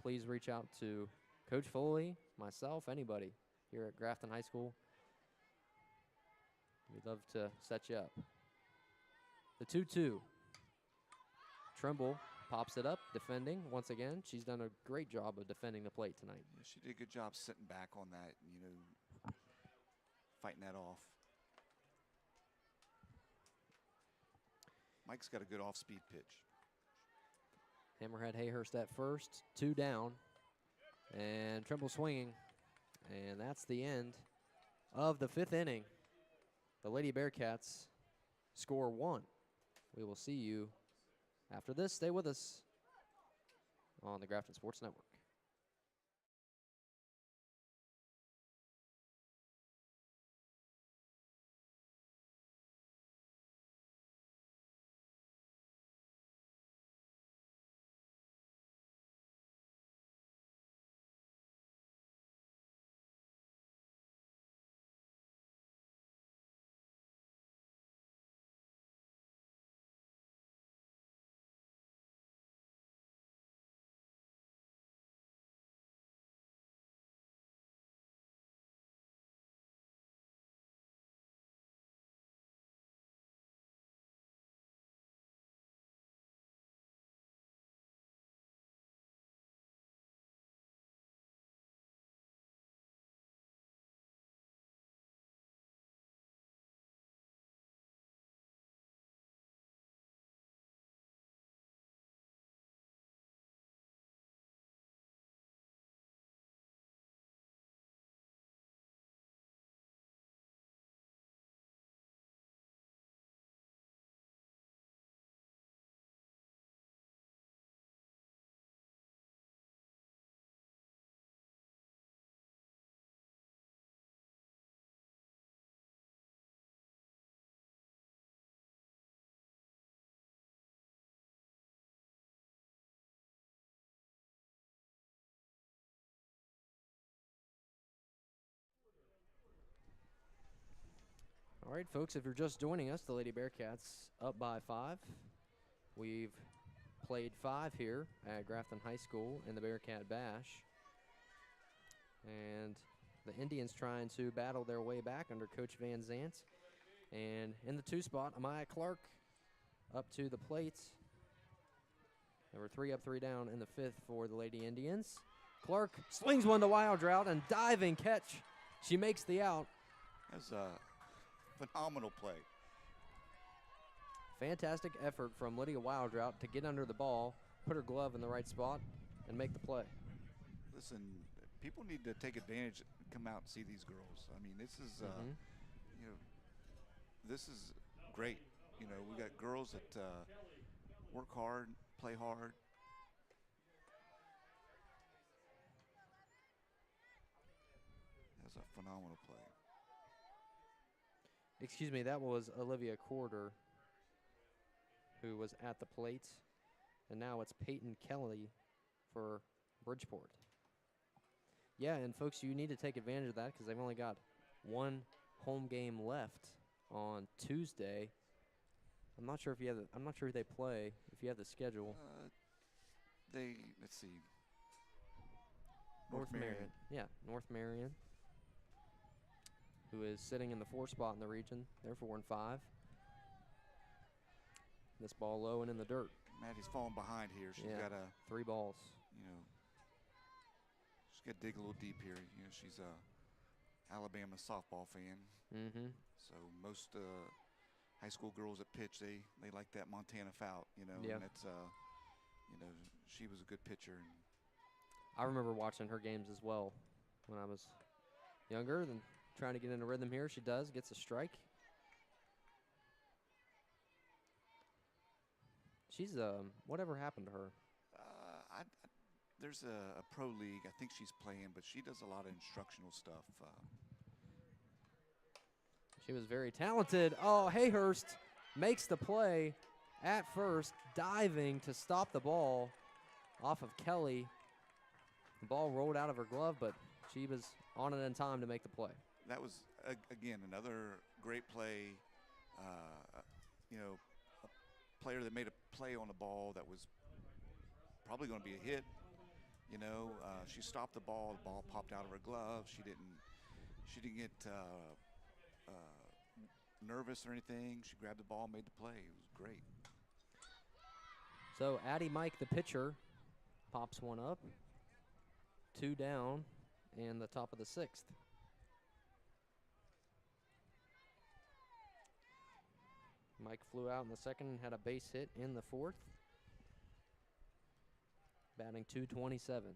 please reach out to Coach Foley, myself, anybody here at Grafton High School. We'd love to set you up. The 2-2. Trimble pops it up, defending once again. She's done a great job of defending the plate tonight. Yeah, she did a good job sitting back on that, fighting that off. Mike's got a good off-speed pitch. Hammerhead Hayhurst at first, 2 down, and Trimble swinging, and that's the end of the 5th inning. The Lady Bearcats score 1. We will see you after this. Stay with us on the Grafton Sports Network. All right, folks, if you're just joining us, the Lady Bearcats up by 5. We've played 5 here at Grafton High School in the Bearcat Bash. And the Indians trying to battle their way back under Coach Van Zant. And in the 2 spot, Amaya Clark up to the plate. There were 3 up, 3 down in the 5th for the Lady Indians. Clark slings one to Wild Drought and diving catch. She makes the out. That's a phenomenal play. Fantastic effort from Lydia Wildrout to get under the ball, put her glove in the right spot, and make the play. Listen, people need to take advantage and come out and see these girls. I mean, this is, this is great. We got girls that work hard, play hard. That's a phenomenal play. Excuse me, that was Olivia Corder who was at the plate. And now it's Peyton Kelly for Bridgeport. Yeah, and folks, you need to take advantage of that because they've only got 1 home game left on Tuesday. I'm not sure if you have. I'm not sure who they play. If you have the schedule. Let's see. North Marion. Yeah, North Marion, who is sitting in the 4 spot in the region. They're 4 and 5. This ball low and in the dirt. Maddie's falling behind here. She's got 3 balls. She's got to dig a little deep here. She's a Alabama softball fan. Mm-hmm. So most high school girls that pitch, they like that Montana foul. Yeah. And that's she was a good pitcher. I remember watching her games as well. when I was younger, than trying to get in a rhythm here. She does, gets a strike. She's whatever happened to her? There's a pro league. I think she's playing, but she does a lot of instructional stuff. She was very talented. Oh, Hayhurst makes the play at first, diving to stop the ball off of Kelly. The ball rolled out of her glove, but she was on it in time to make the play. That was, again, another great play. You know, a player that made a play on the ball that was probably going to be a hit. You know, she stopped the ball popped out of her glove. She didn't get nervous or anything. She grabbed the ball, made the play. It was great. So Addie Mike, the pitcher, pops one up. 2 down in the top of the 6th. Mike flew out in the 2nd and had a base hit in the 4th. Batting .227.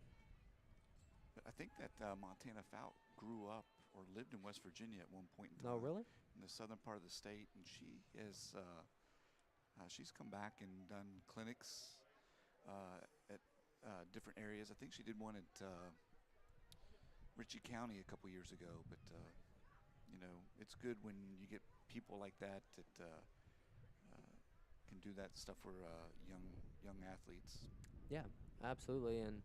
I think that Montana Fout grew up or lived in West Virginia at one point in time. Oh, really? In the southern part of the state, and she has she's come back and done clinics at different areas. I think she did one at Ritchie County a couple years ago. But you know, it's good when you get people like that can do that stuff for young athletes. Yeah, absolutely. And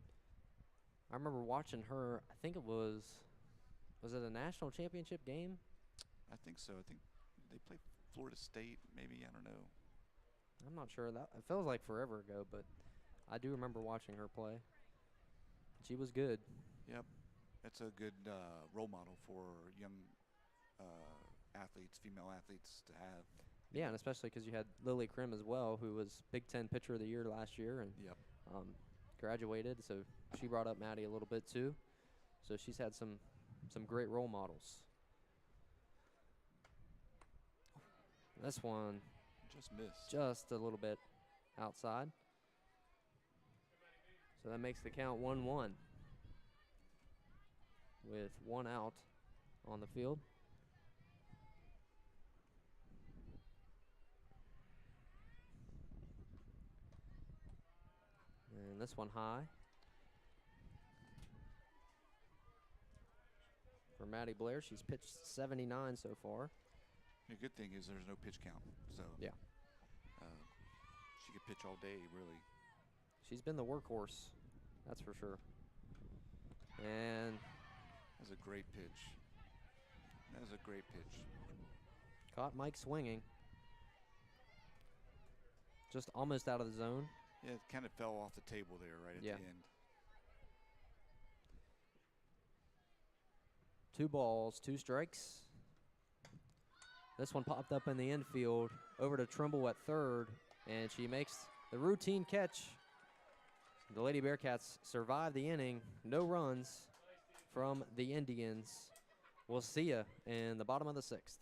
I remember watching her. I think it was it a national championship game? I think so. I think they played Florida State, maybe. I don't know. I'm not sure. That it feels like forever ago, but I do remember watching her play. She was good. Yep, that's a good role model for young athletes, female athletes to have. Yeah, and especially because you had Lily Krim as well, who was Big Ten Pitcher of the Year last year and Yep. Graduated. So she brought up Maddie a little bit too. So she's had some great role models. This one Just missed. just a little bit outside. So that makes the count 1-1 with 1 out on the field. And this one high for Maddie Blair. She's pitched 79 so far. The good thing is there's no pitch count, so yeah, she could pitch all day, really. She's been the workhorse, that's for sure. And that's a great pitch. That was a great pitch. Caught Mike swinging. Just almost out of the zone. Yeah, it kind of fell off the table there right at the end. 2 balls, 2 strikes. This one popped up in the infield over to Trimble at 3rd, and she makes the routine catch. The Lady Bearcats survive the inning. No runs from the Indians. We'll see you in the bottom of the 6th.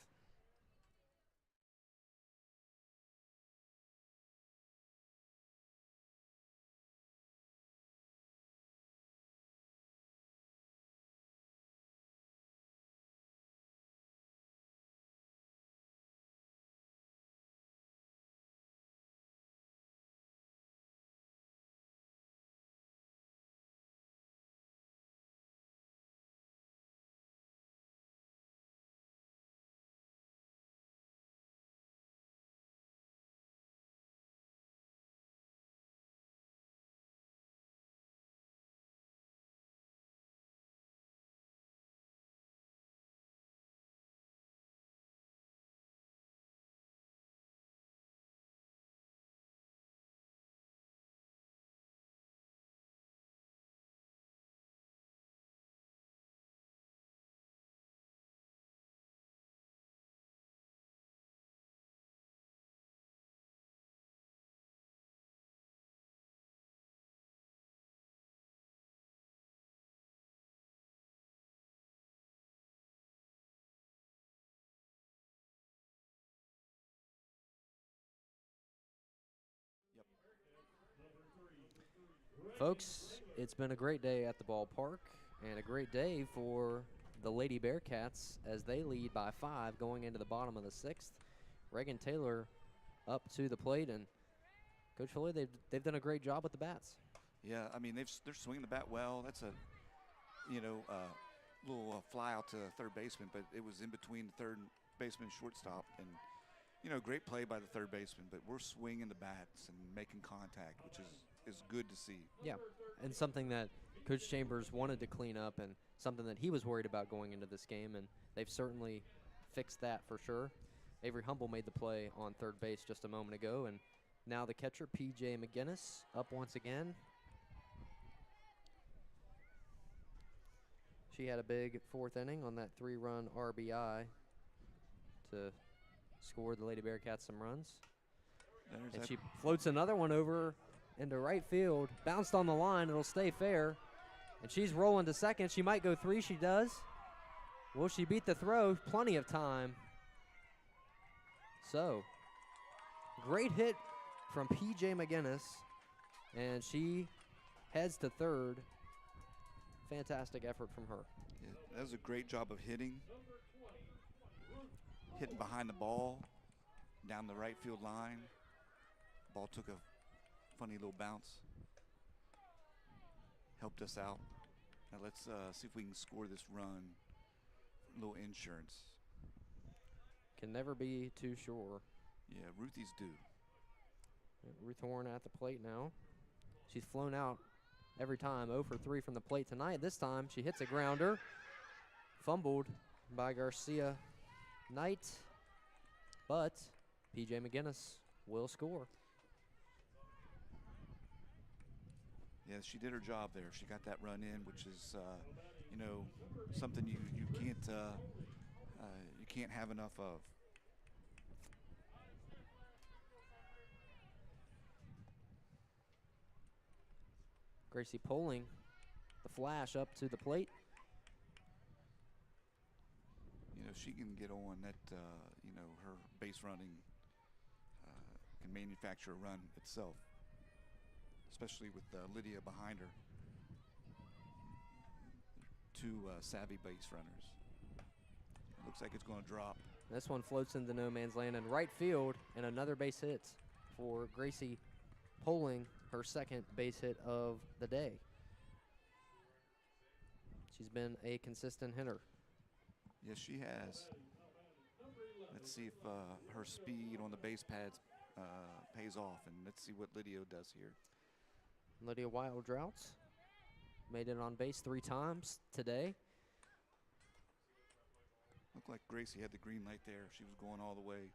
Folks, it's been a great day at the ballpark. And a great day for the Lady Bearcats as they lead by 5 going into the bottom of the 6th. Reagan Taylor up to the plate, and Coach Foley, they've done a great job with the bats. Yeah, I mean, they're swinging the bat well. That's a, little fly out to third baseman, but it was in between the third baseman and shortstop. And, great play by the third baseman, but we're swinging the bats and making contact, which is good to see. Yeah, and something that Coach Chambers wanted to clean up and something that he was worried about going into this game, and they've certainly fixed that for sure. Avery Humble made the play on third base just a moment ago, and now the catcher, P.J. McGinnis, up once again. She had a big 4th inning on that 3-run RBI to score the Lady Bearcats some runs. And she floats another one over into right field. Bounced on the line. It'll stay fair. And she's rolling to second. She might go 3. She does. Will she beat the throw? Plenty of time. So, great hit from P.J. McGinnis. And she heads to third. Fantastic effort from her. Yeah, that was a great job of hitting behind the ball down the right field line. Ball took a funny little bounce. Helped us out. Now let's see if we can score this run. A little insurance. Can never be too sure. Yeah, Ruthie's due. Ruth Horn at the plate now. She's flown out every time, 0 for 3 from the plate tonight. This time she hits a grounder, fumbled by Garcia Knight, but P.J. McGinnis will score. Yeah, she did her job there. She got that run in, which is, something you can't have enough of. Gracie Poling, the flash up to the plate. She can get on that, her base running can manufacture a run itself, especially with Lydia behind her. Two savvy base runners. It looks like it's going to drop. This one floats into no man's land in right field, and another base hit for Gracie Poling, her 2nd base hit of the day. She's been a consistent hitter. Yes, she has. Let's see if her speed on the base pads pays off, and let's see what Lydia does here. Lydia Wild Droughts made it on base 3 times today. Looked like Gracie had the green light there. She was going all the way.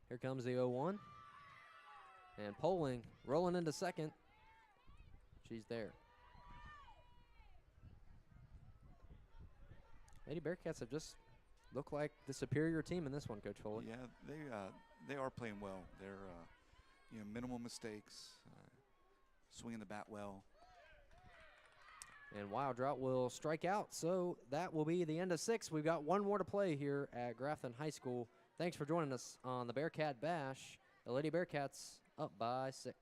Here comes the 0-1. And Poling rolling into second. She's there. Lady Bearcats have just looked like the superior team in this one, Coach Foley. Yeah, they are playing well. They're minimal mistakes, swinging the bat well. And Wild Drought will strike out, so that will be the end of 6. We've got one more to play here at Grafton High School. Thanks for joining us on the Bearcat Bash. The Lady Bearcats up by 6.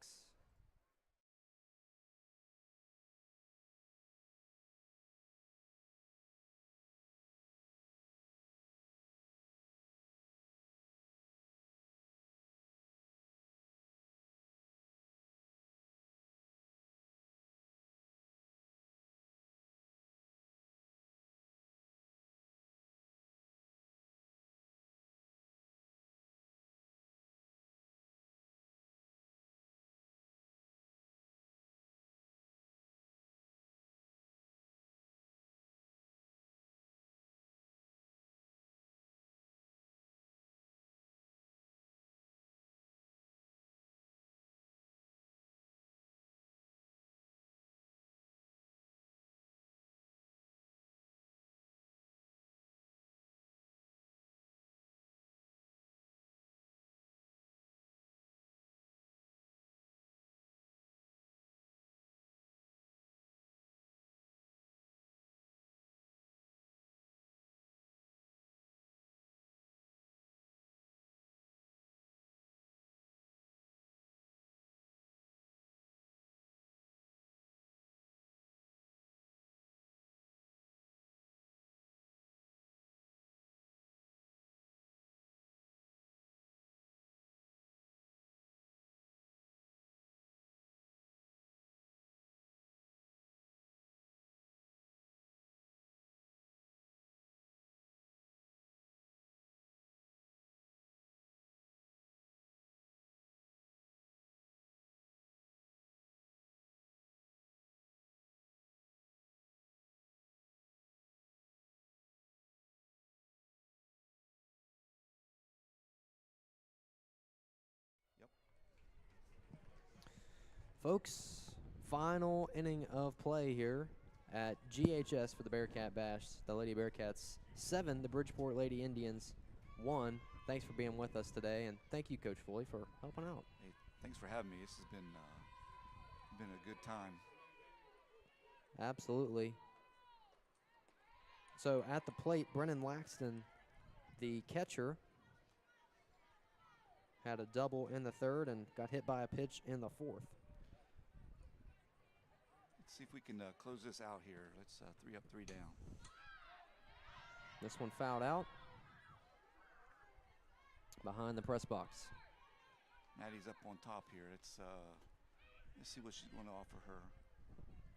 Folks, final inning of play here at GHS for the Bearcat Bash. The Lady Bearcats 7, the Bridgeport Lady Indians 1. Thanks for being with us today, and thank you, Coach Foley, for helping out. Hey, thanks for having me. This has been a good time. Absolutely. So at the plate, Brennan Laxton, the catcher, had a double in the third and got hit by a pitch in the fourth. Let's see if we can close this out here. Let's 3 up, 3 down. This one fouled out behind the press box. Maddie's up on top here. Let's see what she's going to offer her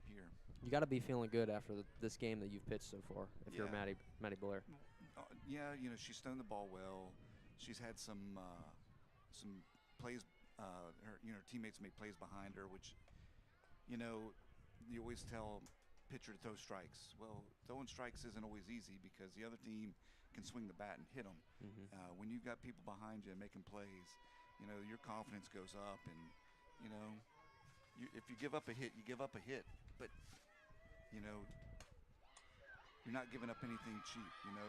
here. You got to be feeling good after this game that you've pitched so far, if you're Yeah. Maddie Blair. Yeah, you know, she's thrown the ball well. She's had some plays. Her teammates make plays behind her, which, you know, you always tell pitcher to throw strikes. Well, throwing strikes isn't always easy because the other team can swing the bat and hit them. When you've got people behind you making plays, you know, your confidence goes up, and you know, if you give up a hit, you give up a hit, but you know, you're not giving up anything cheap, you know.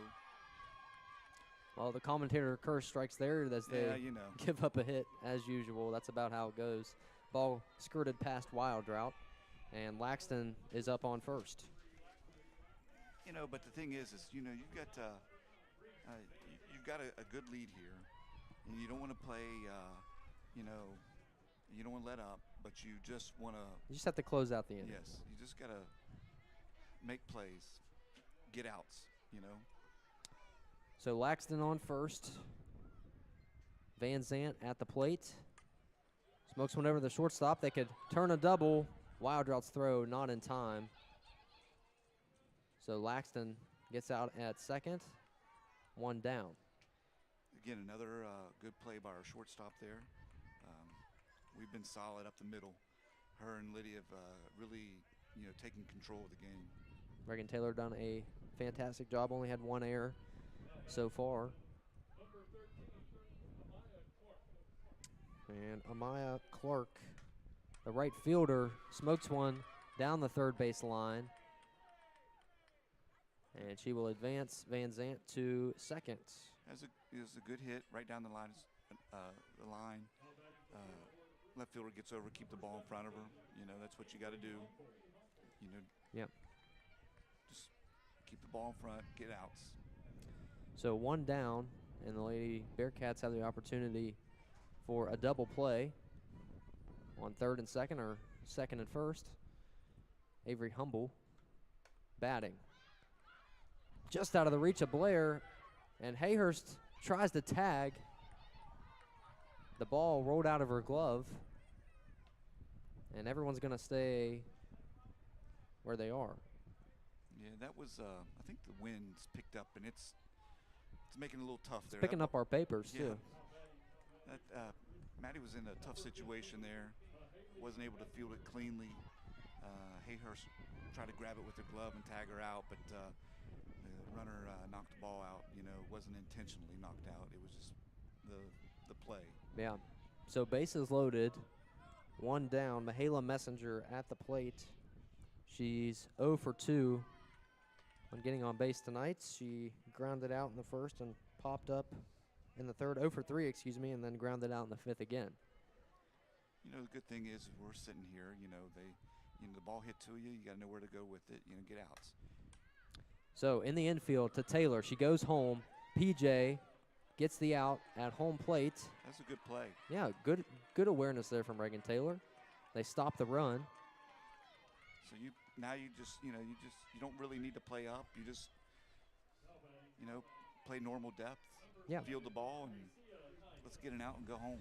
Well, the commentator curse strikes there as they Yeah, you know. give up a hit as usual. That's about how it goes. Ball skirted past Wild Drought, and Laxton is up on first. You know, but the thing is you know, you've got a good lead here, and you don't want to play. You know, you don't want to let up, but you just want to. You just have to close out the inning. Yes, you just got to make plays, get outs. You know. So Laxton on first. Van Zant at the plate. Smokes one over the shortstop. They could turn a double. Wild Drought's throw not in time. So Laxton gets out at second. 1 down. Again, another good play by our shortstop there. We've been solid up the middle. Her and Lydia have really, you know, taken control of the game. Reagan Taylor done a fantastic job. Only had 1 error so far. And Amaya Clark, the right fielder, smokes one down the third base line. And she will advance Van Zant to second. Is a good hit right down the line. Left fielder gets over, keep the ball in front of her. You know, that's what you got to do. You know. Yep. Just keep the ball in front, get outs. So 1 down, and the Lady Bearcats have the opportunity for a double play on third and second, or second and first. Avery Humble batting. Just out of the reach of Blair, and Hayhurst tries to tag. The ball rolled out of her glove, and everyone's going to stay where they are. Yeah, that was, I think the wind's picked up, and it's making it a little tough there. Picking up our papers, yeah. too. Maddie was in a tough situation there. Wasn't able to field it cleanly. Hayhurst tried to grab it with her glove and tag her out, but the runner knocked the ball out. You know, wasn't intentionally knocked out. It was just the play. Yeah. So bases loaded, 1 down. Mihaela Messenger at the plate. She's 0 for 2 on getting on base tonight. She grounded out in the first and popped up in the third. 0 for 3, excuse me, and then grounded out in the fifth again. You know, the good thing is we're sitting here. You know, the ball hit to you. You got to know where to go with it. You know, get outs. So in the infield to Taylor. She goes home. PJ gets the out at home plate. That's a good play. Yeah, good awareness there from Reagan Taylor. They stop the run. So you don't really need to play up. You just, you know, play normal depth. Yeah. Field the ball and let's get it out and go home.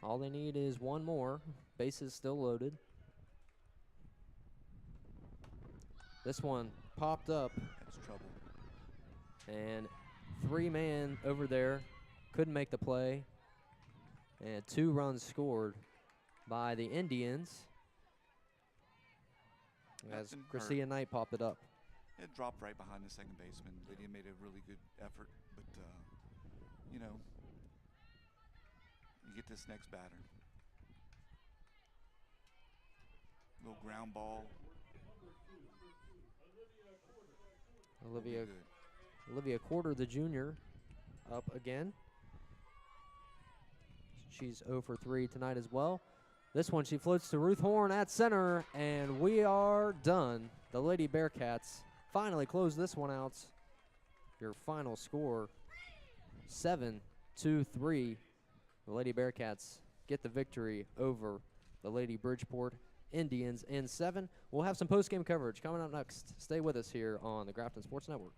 All they need is 1 more. Bases still loaded. This one popped up. That's trouble. And 3-man over there couldn't make the play. And 2 runs scored by the Indians as Gracia Knight popped it up. It dropped right behind the second baseman. Lydia made a really good effort, but, you know, you get this next batter. Little ground ball. Will be Olivia good. Olivia Quarter, the junior, up again. She's 0 for 3 tonight as well. This one, she floats to Ruth Horn at center, and we are done. The Lady Bearcats finally close this one out. Your final score, 7-3. The Lady Bearcats get the victory over the Lady Bridgeport Indians in 7. We'll have some post-game coverage coming up next. Stay with us here on the Grafton Sports Network.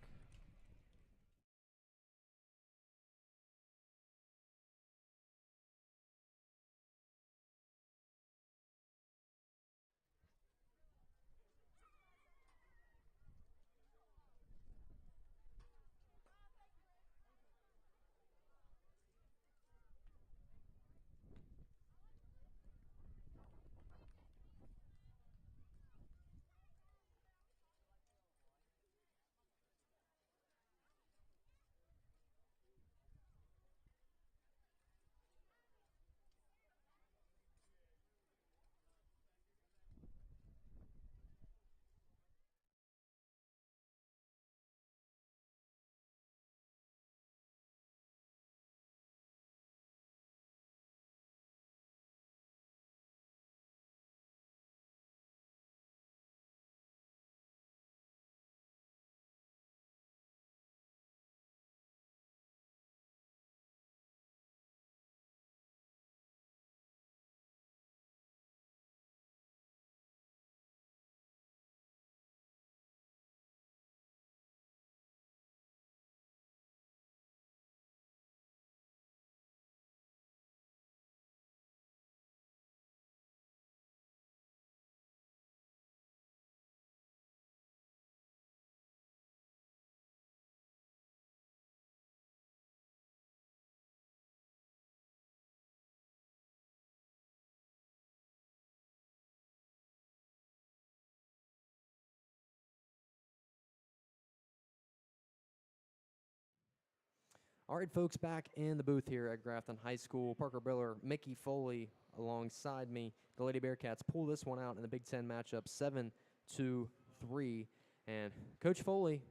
All right, folks, back in the booth here at Grafton High School. Parker Biller, Mickey Foley alongside me. The Lady Bearcats pull this one out in the Big Ten matchup, 7-3. And Coach Foley,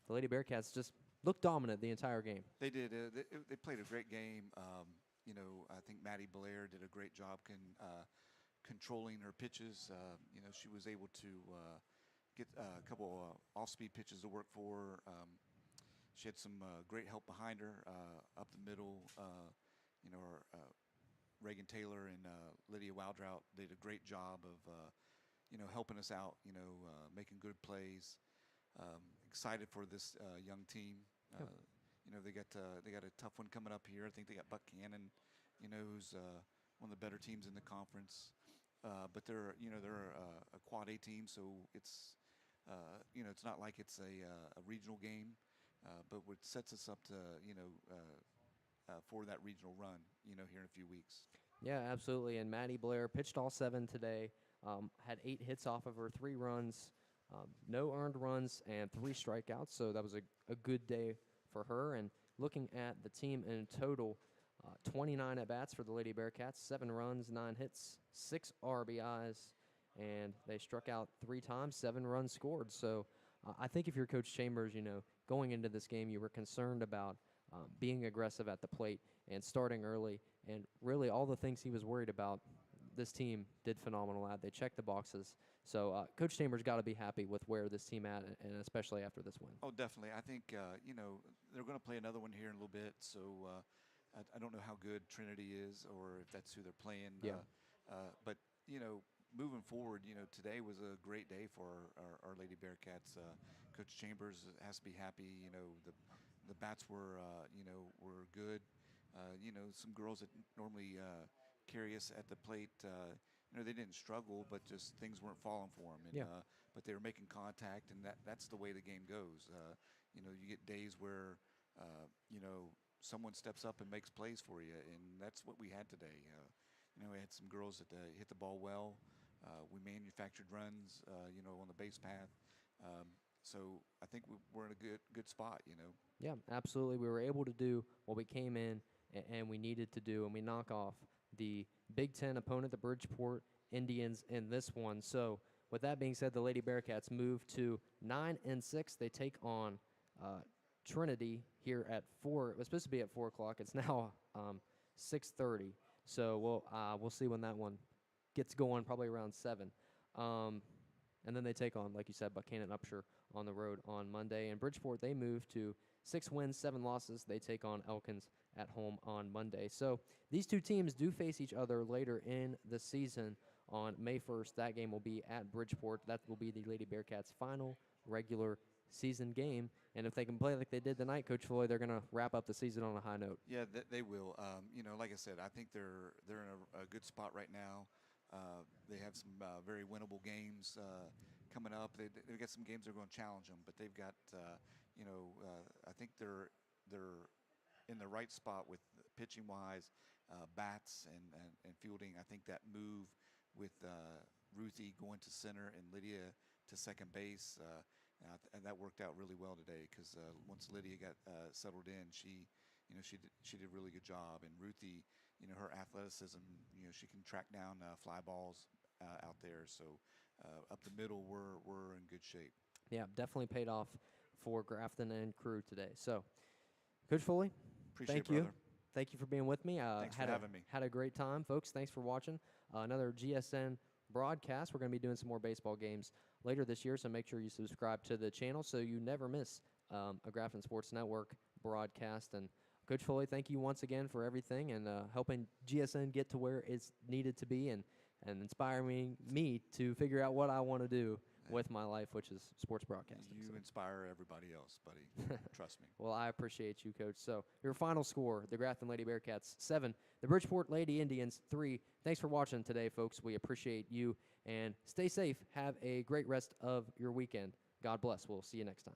the Lady Bearcats just looked dominant the entire game. They did. They played a great game. I think Maddie Blair did a great job controlling her pitches. She was able to get a couple off-speed pitches to work for her. She had some great help behind her up the middle. Reagan Taylor and Lydia Waldrout did a great job of helping us out. Making good plays. Excited for this young team. Yep. They got a tough one coming up here. I think they got Buck Cannon, who's one of the better teams in the conference. But they're a quad A team, so it's it's not like it's a regional game. But what sets us up to for that regional run, here in a few weeks. Yeah, absolutely. And Maddie Blair pitched all 7 today, had 8 hits off of her, 3 runs, no earned runs, and 3 strikeouts. So that was a good day for her. And looking at the team in total, 29 at-bats for the Lady Bearcats, 7 runs, 9 hits, 6 RBIs, and they struck out 3 times, 7 runs scored. So I think if you're Coach Chambers, going into this game, you were concerned about being aggressive at the plate and starting early. And really all the things he was worried about, this team did phenomenal at. They checked the boxes. So Coach Chambers got to be happy with where this team at, and especially after this win. Oh, definitely. I think, they're going to play another one here in a little bit. So I don't know how good Trinity is or if that's who they're playing. Yeah. But, moving forward, today was a great day for our Lady Bearcats. Coach Chambers has to be happy. The bats were good. Some girls that normally carry us at the plate, they didn't struggle, but just things weren't falling for them. And, Yeah. But they were making contact, and that's the way the game goes. You get days where, someone steps up and makes plays for you, and that's what we had today. We had some girls that hit the ball well. We manufactured runs, on the base path. So I think we're in a good spot. Yeah, absolutely. We were able to do what we came in and we needed to do, and we knock off the Big Ten opponent, the Bridgeport Indians in this one. So with that being said, the Lady Bearcats move to 9-6. They take on Trinity here at 4. It was supposed to be at 4 o'clock. It's now 6:30. So we'll see when that one gets going, probably around 7. And then they take on, like you said, Buchanan Upshur on the road on Monday. And Bridgeport, they move to 6 wins, 7 losses. They take on Elkins at home on Monday. So these two teams do face each other later in the season on May 1st. That game will be at Bridgeport. That will be the Lady Bearcats' final regular season game. And if they can play like they did tonight, Coach Floyd, they're going to wrap up the season on a high note. Yeah, they will. Like I said, I think they're in a good spot right now. They have some very winnable games coming up. They've got some games they're going to challenge them, but they've got, I think they're in the right spot with pitching wise, bats and fielding. I think that move with Ruthie going to center and Lydia to second base, and that worked out really well today because once Lydia got settled in, she did a really good job. And Ruthie, her athleticism, she can track down fly balls out there. So up the middle, we're in good shape. Yeah, definitely paid off for Grafton and crew today. So, Coach Foley, Appreciate thank you. brother. Thank you for being with me. Thanks for having me. Had a great time, folks. Thanks for watching another GSN broadcast. We're going to be doing some more baseball games later this year, so make sure you subscribe to the channel so you never miss a Grafton Sports Network broadcast. And Coach Foley, thank you once again for everything and helping GSN get to where it's needed to be and inspiring me to figure out what I want to do with my life, which is sports broadcasting. You inspire everybody else, buddy. Trust me. Well, I appreciate you, Coach. So your final score, the Grafton Lady Bearcats 7, the Bridgeport Lady Indians 3. Thanks for watching today, folks. We appreciate you, and stay safe. Have a great rest of your weekend. God bless. We'll see you next time.